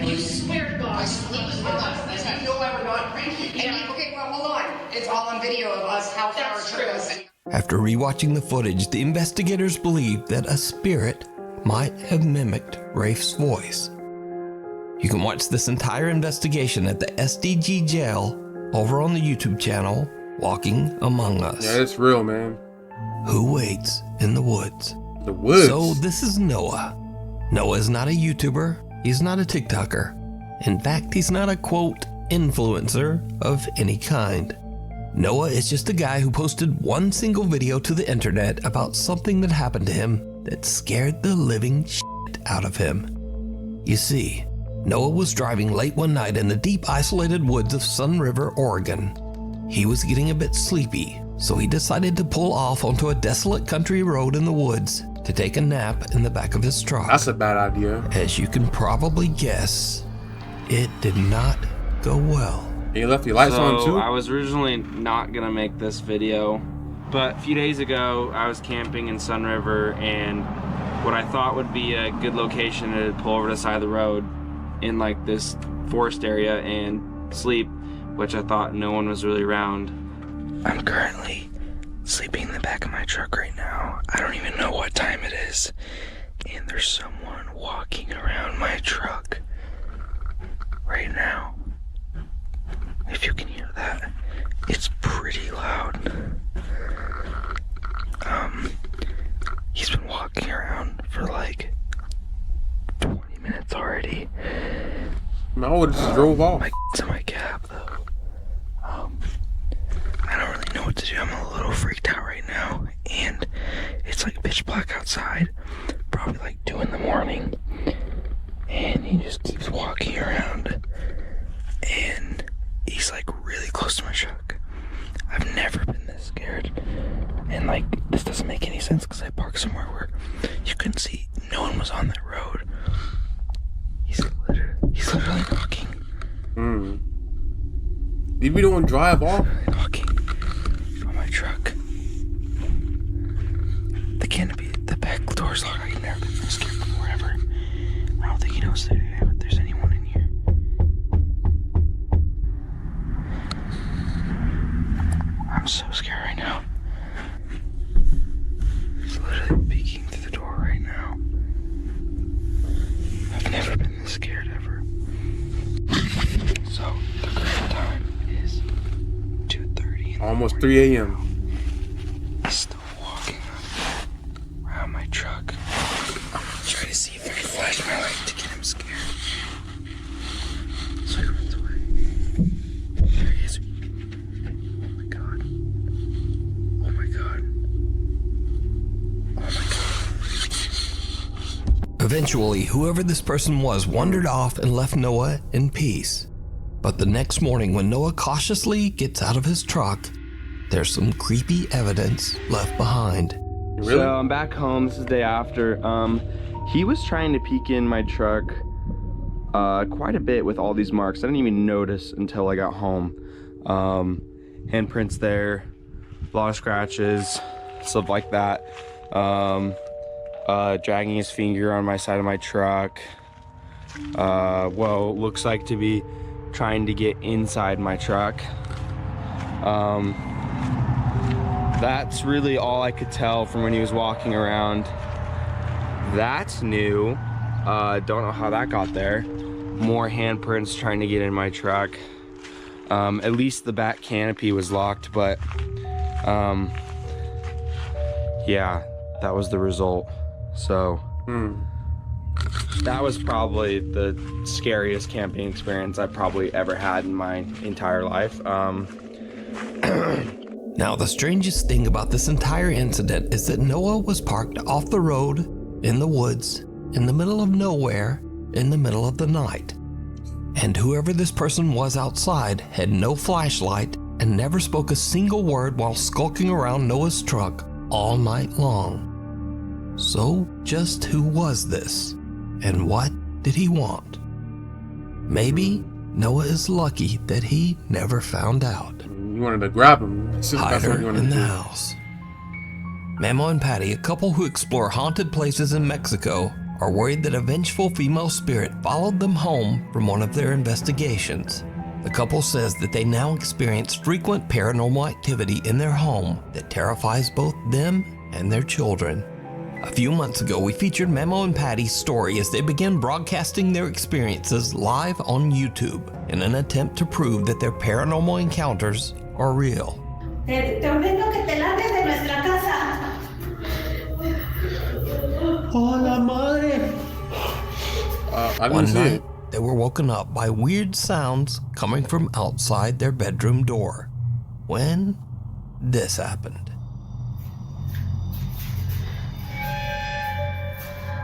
[SPEAKER 15] You swear to God.
[SPEAKER 17] I swear to God. You know I would not cranky. Okay, well, hold on. It's all on video of us, how far it took us.
[SPEAKER 2] After rewatching the footage, the investigators believe that a spirit might have mimicked Rafe's voice. You can watch this entire investigation at the SDG jail over on the YouTube channel, Walking Among Us.
[SPEAKER 1] Yeah, it's real, man.
[SPEAKER 2] Who waits in the woods?
[SPEAKER 1] The woods?
[SPEAKER 2] So this is Noah. Noah is not a YouTuber. He's not a TikToker. In fact, he's not a, quote, influencer of any kind. Noah is just a guy who posted one single video to the internet about something that happened to him that scared the living shit out of him. You see, Noah was driving late one night in the deep isolated woods of Sun River, Oregon. He was getting a bit sleepy, so he decided to pull off onto a desolate country road in the woods to take a nap in the back of his truck.
[SPEAKER 1] That's a bad idea.
[SPEAKER 2] As you can probably guess, it did not go well.
[SPEAKER 1] You left your lights on too?
[SPEAKER 18] I was originally not gonna make this video, but a few days ago I was camping in Sun River, and what I thought would be a good location to pull over to the side of the road in like this forest area and sleep, which I thought no one was really around.
[SPEAKER 19] I'm currently sleeping in the back of my truck right now. I don't even know what time it is, and there's someone walking around my truck right now. If you can hear that, it's pretty loud. He's been walking around for like 20 minutes already.
[SPEAKER 1] No, I would have just drove off.
[SPEAKER 19] It's in my cab though. I don't really know what to do. I'm a little freaked out right now, and it's like pitch black outside, probably like 2 in the morning, and he just keeps walking around, and he's like really close to my truck. I've never been this scared, and like this doesn't make any sense because I parked somewhere where you couldn't see. No one was on that road. He's literally knocking.
[SPEAKER 1] Did we don't drive off?
[SPEAKER 19] Knocking on my truck. The canopy, the back door's locked. I've never been so scared before ever. I don't think he knows that there's anyone in here. I'm so scared right now. He's literally peeking through the door right now. I've never been this scared ever. So, the current time is 2:30.
[SPEAKER 1] Almost 3 a.m.
[SPEAKER 19] He's still walking around my truck. I'm gonna try to see if I can flash my light to get him scared. So he runs away. There he is. Oh my god. Oh my god. Oh my god.
[SPEAKER 2] Eventually, whoever this person was wandered off and left Noah in peace. But the next morning, when Noah cautiously gets out of his truck, there's some creepy evidence left behind.
[SPEAKER 18] Really? So I'm back home. This is the day after. He was trying to peek in my truck quite a bit with all these marks. I didn't even notice until I got home. Handprints there, a lot of scratches, stuff like that. Dragging his finger on my side of my truck. Well, looks like to be trying to get inside my truck. That's really all I could tell from when he was walking around. That's new. Don't know how that got there. More handprints trying to get in my truck. At least the back canopy was locked, but yeah, that was the result. So that was probably the scariest camping experience I've probably ever had in my entire life.
[SPEAKER 2] Now, the strangest thing about this entire incident is that Noah was parked off the road, in the woods, in the middle of nowhere, in the middle of the night. And whoever this person was outside had no flashlight and never spoke a single word while skulking around Noah's truck all night long. So, just who was this? And what did he want? Maybe Noah is lucky that he never found out.
[SPEAKER 1] You wanted to grab him.
[SPEAKER 2] Hide her in the house. Memo and Patty, a couple who explore haunted places in Mexico, are worried that a vengeful female spirit followed them home from one of their investigations. The couple says that they now experience frequent paranormal activity in their home that terrifies both them and their children. A few months ago, we featured Memo and Patty's story as they began broadcasting their experiences live on YouTube in an attempt to prove that their paranormal encounters are real.
[SPEAKER 4] Te ordeno que te largues de nuestra casa.
[SPEAKER 9] ¡Hola, madre!
[SPEAKER 2] One night, they were woken up by weird sounds coming from outside their bedroom door. When this happened.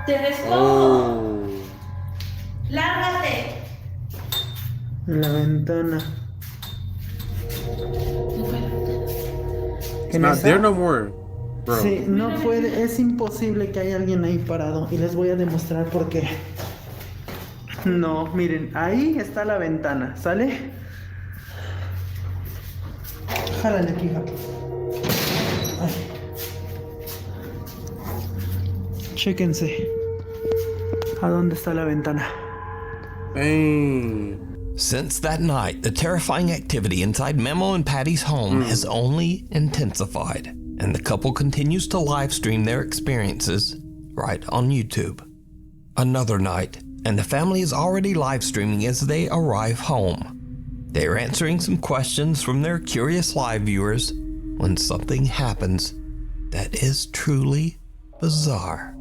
[SPEAKER 4] Te despojo. Lárgate.
[SPEAKER 9] La ventana.
[SPEAKER 1] It's not there no more, bro.
[SPEAKER 9] Sí, no puede, es imposible que haya alguien ahí parado. Y les voy a demostrar por qué. No, miren, ahí está la ventana, ¿sale? Jálale aquí, hija. Ay. Chéquense. ¿A dónde está la ventana?
[SPEAKER 1] Dang.
[SPEAKER 2] Since that night, the terrifying activity inside Memo and Patty's home has only intensified, and the couple continues to live stream their experiences right on YouTube. Another night, and the family is already live streaming as they arrive home. They are answering some questions from their curious live viewers when something happens that is truly bizarre.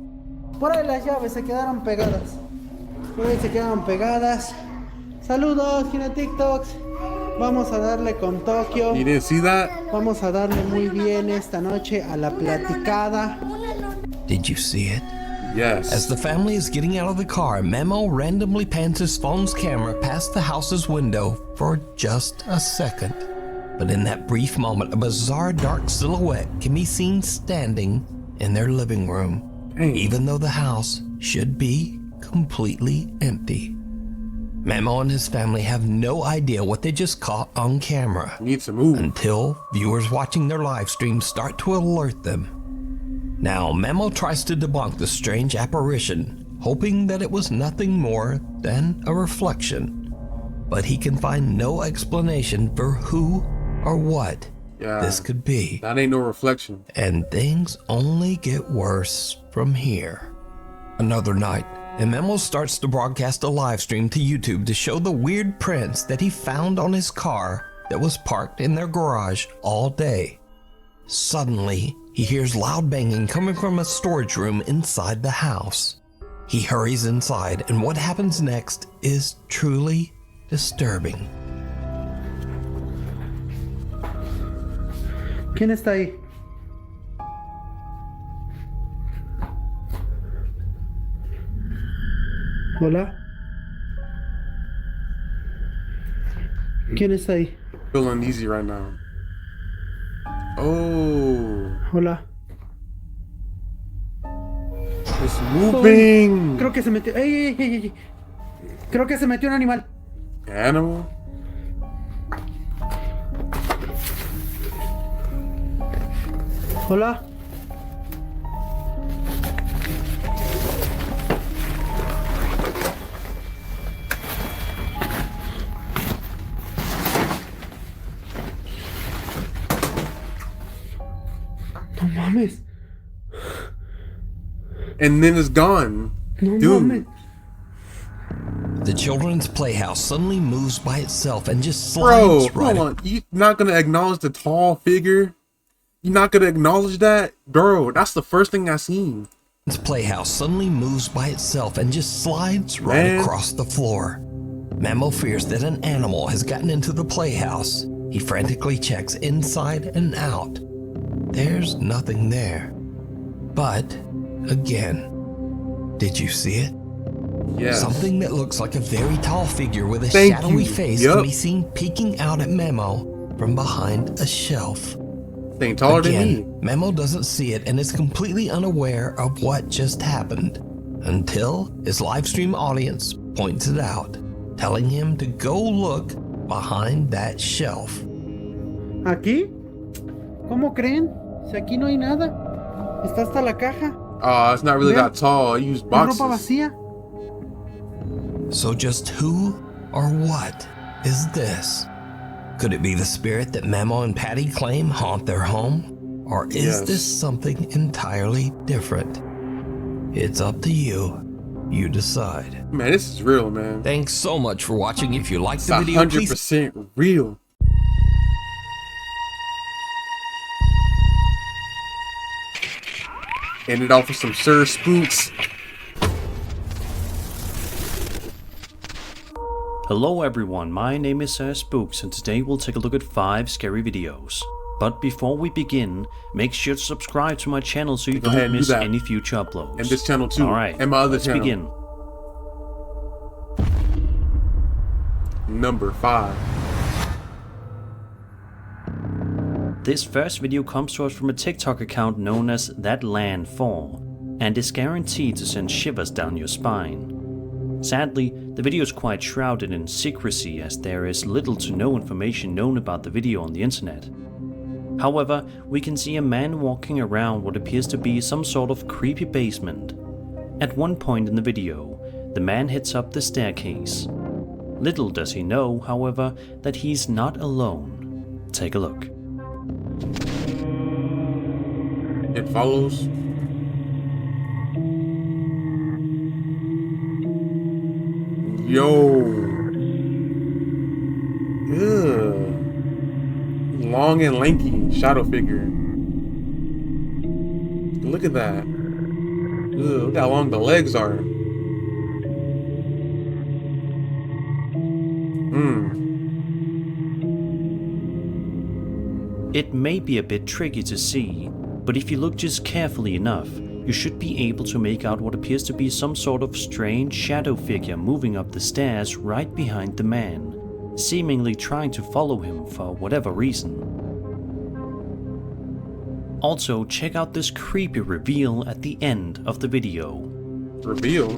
[SPEAKER 9] Por ahí las llaves se quedaron pegadas. Por ahí se quedaron pegadas. Saludos, Gine TikToks. Vamos a darle con Tokio.
[SPEAKER 1] You didn't see that?
[SPEAKER 9] Vamos a darle muy bien esta noche a la platicada.
[SPEAKER 2] Did you see it?
[SPEAKER 1] Yes.
[SPEAKER 2] As the family is getting out of the car, Memo randomly pans his phone's camera past the house's window for just a second. But in that brief moment, a bizarre dark silhouette can be seen standing in their living room, even though the house should be completely empty. Memo and his family have no idea what they just caught on camera.
[SPEAKER 1] Need to move.
[SPEAKER 2] Until viewers watching their live stream start to alert them. Now, Memo tries to debunk the strange apparition, hoping that it was nothing more than a reflection. But he can find no explanation for who or what this could be.
[SPEAKER 1] That ain't no reflection.
[SPEAKER 2] And things only get worse from here. Another night, and Memo starts to broadcast a live stream to YouTube to show the weird prints that he found on his car that was parked in their garage all day. Suddenly, he hears loud banging coming from a storage room inside the house. He hurries inside, and what happens next is truly disturbing.
[SPEAKER 9] ¿Quién está ahí?
[SPEAKER 14] Hola. ¿Quién está ahí?
[SPEAKER 1] Feel uneasy right now. Oh.
[SPEAKER 14] Hola.
[SPEAKER 1] It's moving.
[SPEAKER 14] Creo que se metió. ¡Ey! Creo que se metió un animal.
[SPEAKER 1] Animal?
[SPEAKER 14] Hola. No mames.
[SPEAKER 1] And then it's gone.
[SPEAKER 14] No
[SPEAKER 1] Dude.
[SPEAKER 14] mames.
[SPEAKER 2] The children's playhouse suddenly moves by itself and just slides
[SPEAKER 1] Bro,
[SPEAKER 2] right.
[SPEAKER 1] hold on. You not gonna acknowledge the tall figure? You not gonna acknowledge that? Bro, that's the first thing I seen.
[SPEAKER 2] Its playhouse suddenly moves by itself and just slides right across the floor. Memo fears that an animal has gotten into the playhouse. He frantically checks inside and out. There's nothing there. But, again, did you see it?
[SPEAKER 1] Yes.
[SPEAKER 2] Something that looks like a very tall figure with a
[SPEAKER 1] Thank
[SPEAKER 2] shadowy
[SPEAKER 1] you.
[SPEAKER 2] face
[SPEAKER 1] Yup.
[SPEAKER 2] can be seen peeking out at Memo from behind a shelf.
[SPEAKER 1] Thing taller than me.
[SPEAKER 2] Again, Memo doesn't see it and is completely unaware of what just happened until his live stream audience points it out, telling him to go look behind that shelf.
[SPEAKER 14] ¿Aquí? ¿Cómo creen? Si aquí no hay nada. Está hasta la caja.
[SPEAKER 1] It's not really
[SPEAKER 14] Vean,
[SPEAKER 1] that tall. I use
[SPEAKER 14] Es
[SPEAKER 1] boxes.
[SPEAKER 14] ropa vacía.
[SPEAKER 2] So just who or what is this? Could it be the spirit that Memo and Patty claim haunt their home? Or is
[SPEAKER 1] Yes.
[SPEAKER 2] this something entirely different? It's up to you. You decide.
[SPEAKER 1] Man, this is real, man.
[SPEAKER 2] Thanks so much for watching. If you liked
[SPEAKER 1] It's
[SPEAKER 2] the video, please
[SPEAKER 1] 100% real. Ended off with some Sir Spooks.
[SPEAKER 20] Hello everyone, my name is Sir Spooks and today we'll take a look at 5 scary videos. But before we begin, make sure to subscribe to my channel so you
[SPEAKER 1] Go ahead
[SPEAKER 20] don't
[SPEAKER 1] and do
[SPEAKER 20] miss
[SPEAKER 1] that.
[SPEAKER 20] any future uploads.
[SPEAKER 1] And this channel too.
[SPEAKER 20] Alright,
[SPEAKER 1] And my other
[SPEAKER 20] let's
[SPEAKER 1] channel.
[SPEAKER 20] begin.
[SPEAKER 1] Number 5.
[SPEAKER 20] This first video comes to us from a TikTok account known as ThatLand4 and is guaranteed to send shivers down your spine. Sadly, the video is quite shrouded in secrecy as there is little to no information known about the video on the internet. However, we can see a man walking around what appears to be some sort of creepy basement. At one point in the video, the man heads up the staircase. Little does he know, however, that he's not alone. Take a look.
[SPEAKER 1] It follows. Yo. Ugh. Long and lanky shadow figure. Look at that. Ugh, look how long the legs are.
[SPEAKER 20] It may be a bit tricky to see, but if you look just carefully enough, you should be able to make out what appears to be some sort of strange shadow figure moving up the stairs right behind the man, seemingly trying to follow him for whatever reason. Also, check out this creepy reveal at the end of the video.
[SPEAKER 1] Reveal?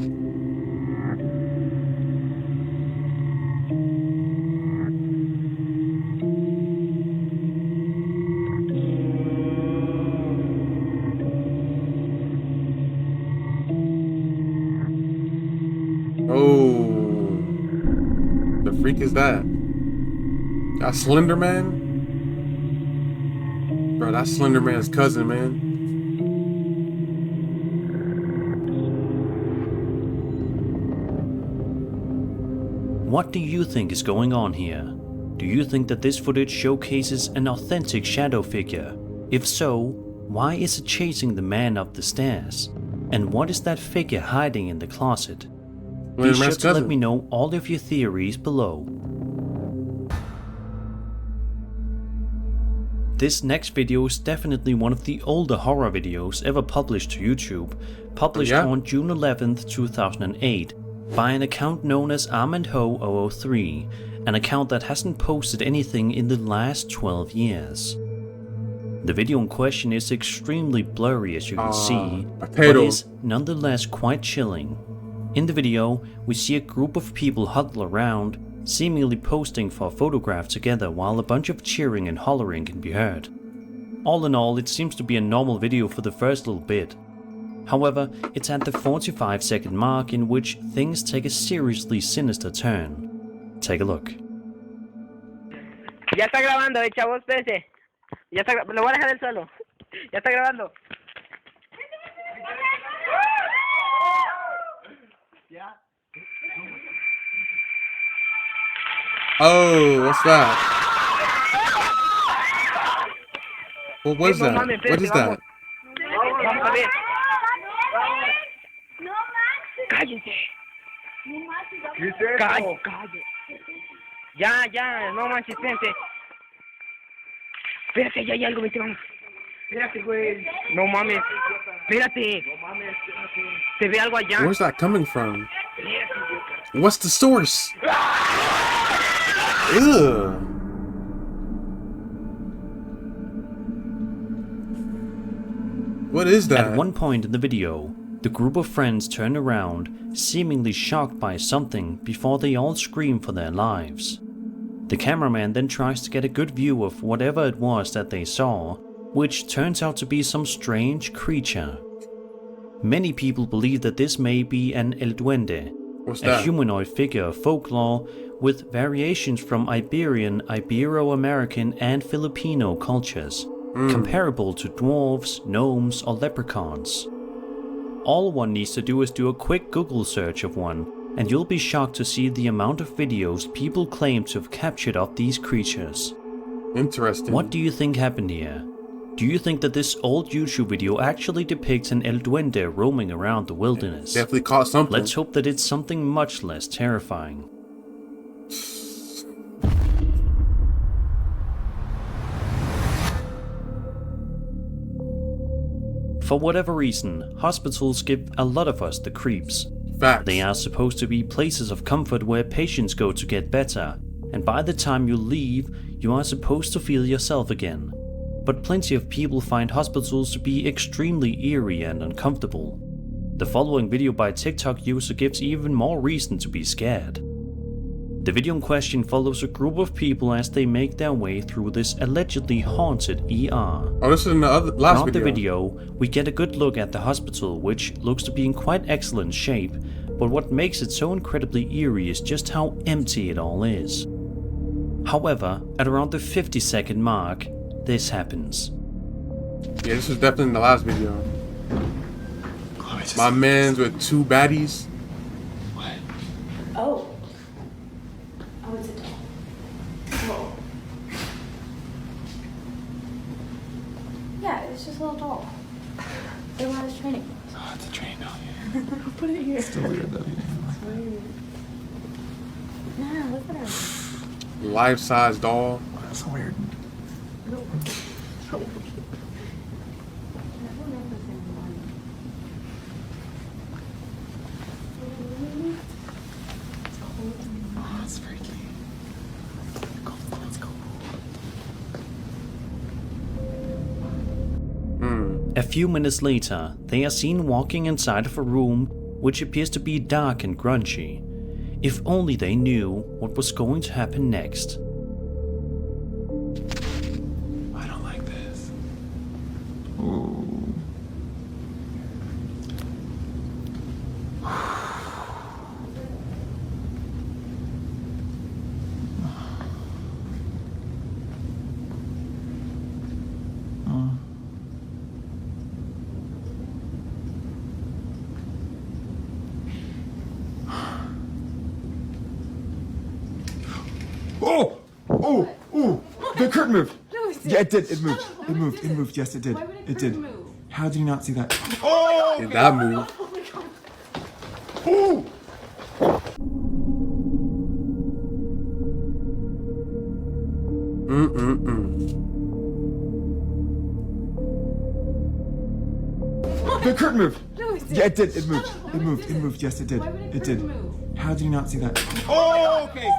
[SPEAKER 1] Oh, the freak is that? That Slender Man? Bro, that's Slender Man's cousin, man.
[SPEAKER 20] What do you think is going on here? Do you think that this footage showcases an authentic shadow figure? If so, why is it chasing the man up the stairs? And what is that figure hiding in the closet? Be sure to let me know all of your theories below. This next video is definitely one of the older horror videos ever published to YouTube, published on June 11th, 2008, by an account known as ArmandHo003, an account that hasn't posted anything in the last 12 years. The video in question is extremely blurry, as you can see, but is nonetheless quite chilling. In the video, we see a group of people huddle around, seemingly posting for a photograph together while a bunch of cheering and hollering can be heard. All in all, it seems to be a normal video for the first little bit. However, it's at the 45-second mark in which things take a seriously sinister turn. Take a look.
[SPEAKER 21] Ya está grabando, chavos, espérese. Ya está, lo voy a dejar en el suelo. Ya está grabando.
[SPEAKER 1] Oh, what's that? What was that? What is that?
[SPEAKER 21] Vamos a ver. Cállense. Cállate. Ya, no manches, espérate. Espérate, ya hay algo, vete, vamos. Espérate, güey. No mames. Espérate. No mames, espérate. Se ve algo allá.
[SPEAKER 1] Where's that coming from? What's the source? Ugh. What is that?
[SPEAKER 20] At one point in the video, the group of friends turn around, seemingly shocked by something, before they all scream for their lives. The cameraman then tries to get a good view of whatever it was that they saw, which turns out to be some strange creature. Many people believe that this may be an El Duende, a humanoid figure of folklore with variations from Iberian, Ibero-American and Filipino cultures, comparable to dwarves, gnomes or leprechauns. All one needs to do is do a quick Google search of one, and you'll be shocked to see the amount of videos people claim to have captured of these creatures.
[SPEAKER 1] Interesting.
[SPEAKER 20] What do you think happened here? Do you think that this old YouTube video actually depicts an El Duende roaming around the wilderness?
[SPEAKER 1] Definitely caught something.
[SPEAKER 20] Let's hope that it's something much less terrifying. For whatever reason, hospitals give a lot of us the creeps.
[SPEAKER 1] Facts.
[SPEAKER 20] They are supposed to be places of comfort where patients go to get better, and by the time you leave, you are supposed to feel yourself again. But plenty of people find hospitals to be extremely eerie and uncomfortable. The following video by a TikTok user gives even more reason to be scared. The video in question follows a group of people as they make their way through this allegedly haunted ER.
[SPEAKER 1] Oh, this is in the last
[SPEAKER 20] Throughout the video, we get a good look at the hospital, which looks to be in quite excellent shape, but what makes it so incredibly eerie is just how empty it all is. However, at around the 50-second mark, this happens.
[SPEAKER 1] Yeah, this was definitely in the last video. My man's with two baddies.
[SPEAKER 15] What? Oh. Oh, it's a doll. Oh. Yeah, it's just a little doll. They want us training.
[SPEAKER 9] Oh, it's a train doll, yeah.
[SPEAKER 15] Put it here.
[SPEAKER 9] It's still weird though.
[SPEAKER 15] It's weird. Nah, look at her.
[SPEAKER 1] Life-size doll.
[SPEAKER 9] Oh, that's weird. Oh, that's freaky. Let's go.
[SPEAKER 20] A few minutes later, they are seen walking inside of a room which appears to be dark and grungy. If only they knew what was going to happen next.
[SPEAKER 9] I don't like this. Ooh. Oh! The curtain moved.
[SPEAKER 15] No, it did.
[SPEAKER 9] Yeah, it did. It moved. It moved. It moved. Yes, it did.
[SPEAKER 15] Why would
[SPEAKER 9] It did.
[SPEAKER 15] move?
[SPEAKER 9] How did you not see that?
[SPEAKER 1] Oh! Did that move?
[SPEAKER 15] Oh my god.
[SPEAKER 9] Oh! The curtain moved.
[SPEAKER 15] No, it did.
[SPEAKER 9] Yeah, it did. It moved. It moved. It moved. Yes, it did.
[SPEAKER 15] Why would
[SPEAKER 9] It did.
[SPEAKER 15] move?
[SPEAKER 9] How did you not see that?
[SPEAKER 16] Oh, okay.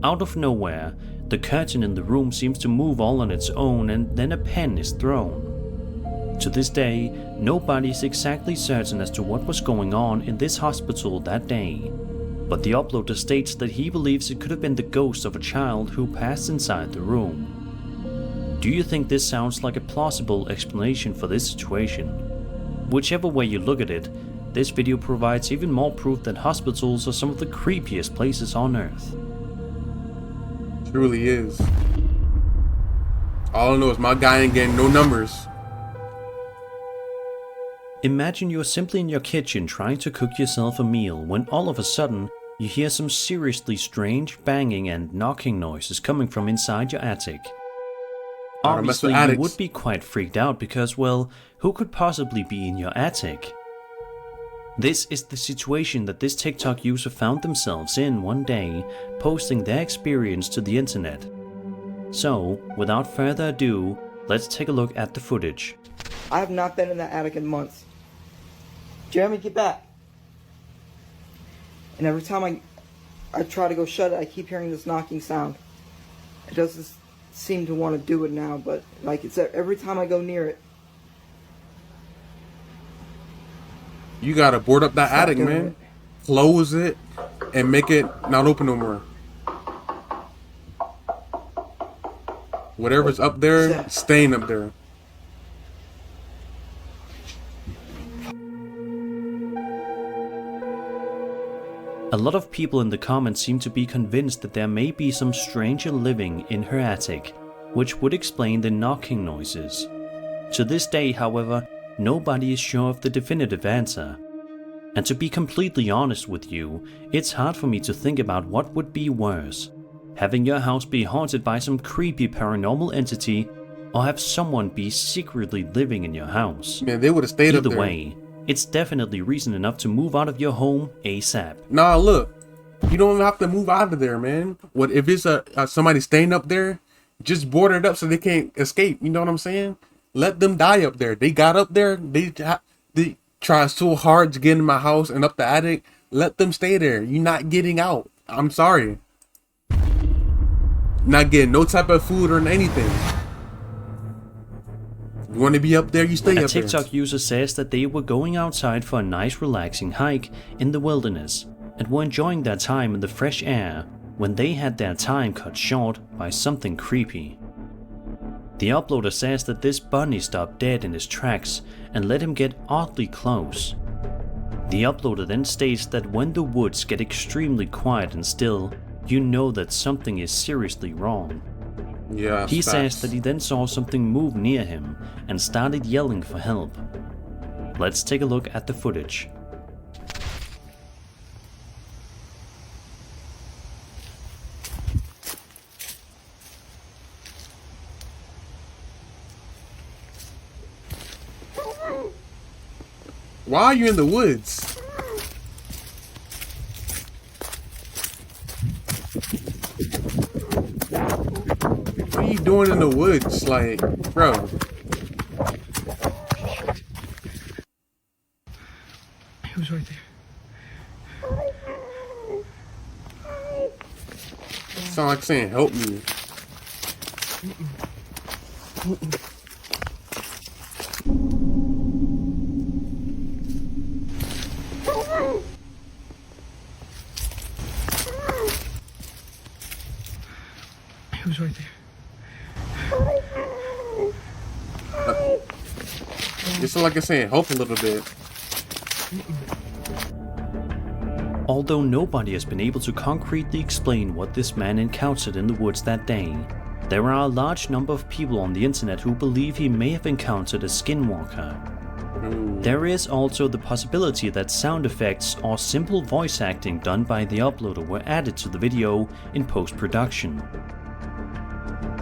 [SPEAKER 20] Out of nowhere, the curtain in the room seems to move all on its own, and then a pen is thrown. To this day, nobody is exactly certain as to what was going on in this hospital that day, but the uploader states that he believes it could have been the ghost of a child who passed inside the room. Do you think this sounds like a plausible explanation for this situation? Whichever way you look at it, this video provides even more proof that hospitals are some of the creepiest places on Earth.
[SPEAKER 1] Truly is. All I know is my guy ain't getting no numbers.
[SPEAKER 20] Imagine you're simply in your kitchen trying to cook yourself a meal when all of a sudden you hear some seriously strange banging and knocking noises coming from inside your attic. Obviously, you would be quite freaked out because, well, who could possibly be in your attic? This is the situation that this TikTok user found themselves in one day, posting their experience to the internet. So, without further ado, let's take a look at the footage.
[SPEAKER 3] I have not been in that attic in months. Jeremy, get back. And every time I try to go shut it, I keep hearing this knocking sound. It doesn't seem to want to do it now, but like it's every time I go near it.
[SPEAKER 1] You gotta board up that attic, man. Close it and make it not open no more. Whatever's up there, staying up there.
[SPEAKER 20] A lot of people in the comments seem to be convinced that there may be some stranger living in her attic, which would explain the knocking noises. To this day, however, nobody is sure of the definitive answer. And to be completely honest with you, it's hard for me to think about what would be worse. Having your house be haunted by some creepy paranormal entity, or have someone be secretly living in your house.
[SPEAKER 1] Man, they would have stayed up there.
[SPEAKER 20] Either way, it's definitely reason enough to move out of your home ASAP.
[SPEAKER 1] Nah, look, you don't even have to move out of there, man. What if it's somebody staying up there? Just board it up so they can't escape. You know what I'm saying? Let them die up there. They got up there. They try so hard to get in my house and up the attic. Let them stay there. You're not getting out. I'm sorry. Not getting no type of food or anything. You want to be up there, you stay up there.
[SPEAKER 20] A TikTok user says that they were going outside for a nice relaxing hike in the wilderness and were enjoying their time in the fresh air when they had their time cut short by something creepy. The uploader says that this bunny stopped dead in his tracks and let him get oddly close. The uploader then states that when the woods get extremely quiet and still, you know that something is seriously wrong.
[SPEAKER 1] Yeah,
[SPEAKER 20] he says that he then saw something move near him and started yelling for help. Let's take a look at the footage.
[SPEAKER 1] Why are you in the woods? What are you doing in the woods? Like, bro.
[SPEAKER 9] He was right there.
[SPEAKER 1] Sound like saying, help me.
[SPEAKER 9] He was right there.
[SPEAKER 1] It sound like it's saying, help a little bit.
[SPEAKER 20] Although nobody has been able to concretely explain what this man encountered in the woods that day, there are a large number of people on the internet who believe he may have encountered a skinwalker. There is also the possibility that sound effects or simple voice acting done by the uploader were added to the video in post-production.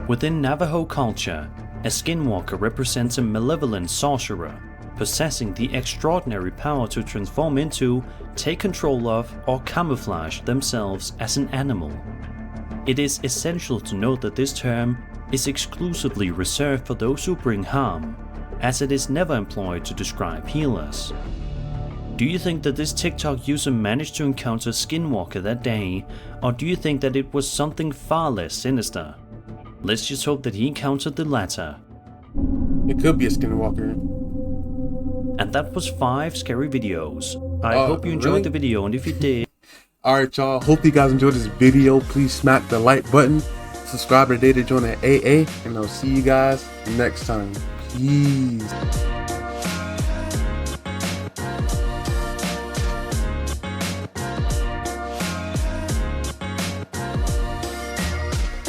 [SPEAKER 20] Within Navajo culture, a skinwalker represents a malevolent sorcerer, possessing the extraordinary power to transform into, take control of, or camouflage themselves as an animal. It is essential to note that this term is exclusively reserved for those who bring harm, as it is never employed to describe healers. Do you think that this TikTok user managed to encounter Skinwalker that day, or do you think that it was something far less sinister? Let's just hope that he encountered the latter.
[SPEAKER 1] It could be a Skinwalker.
[SPEAKER 20] And that was 5 scary videos. I hope you enjoyed
[SPEAKER 1] really?
[SPEAKER 20] the video, and if you did...
[SPEAKER 1] Alright y'all, hope you guys enjoyed this video. Please smack the like button, subscribe today to join the AA, and I'll see you guys next time. Peace.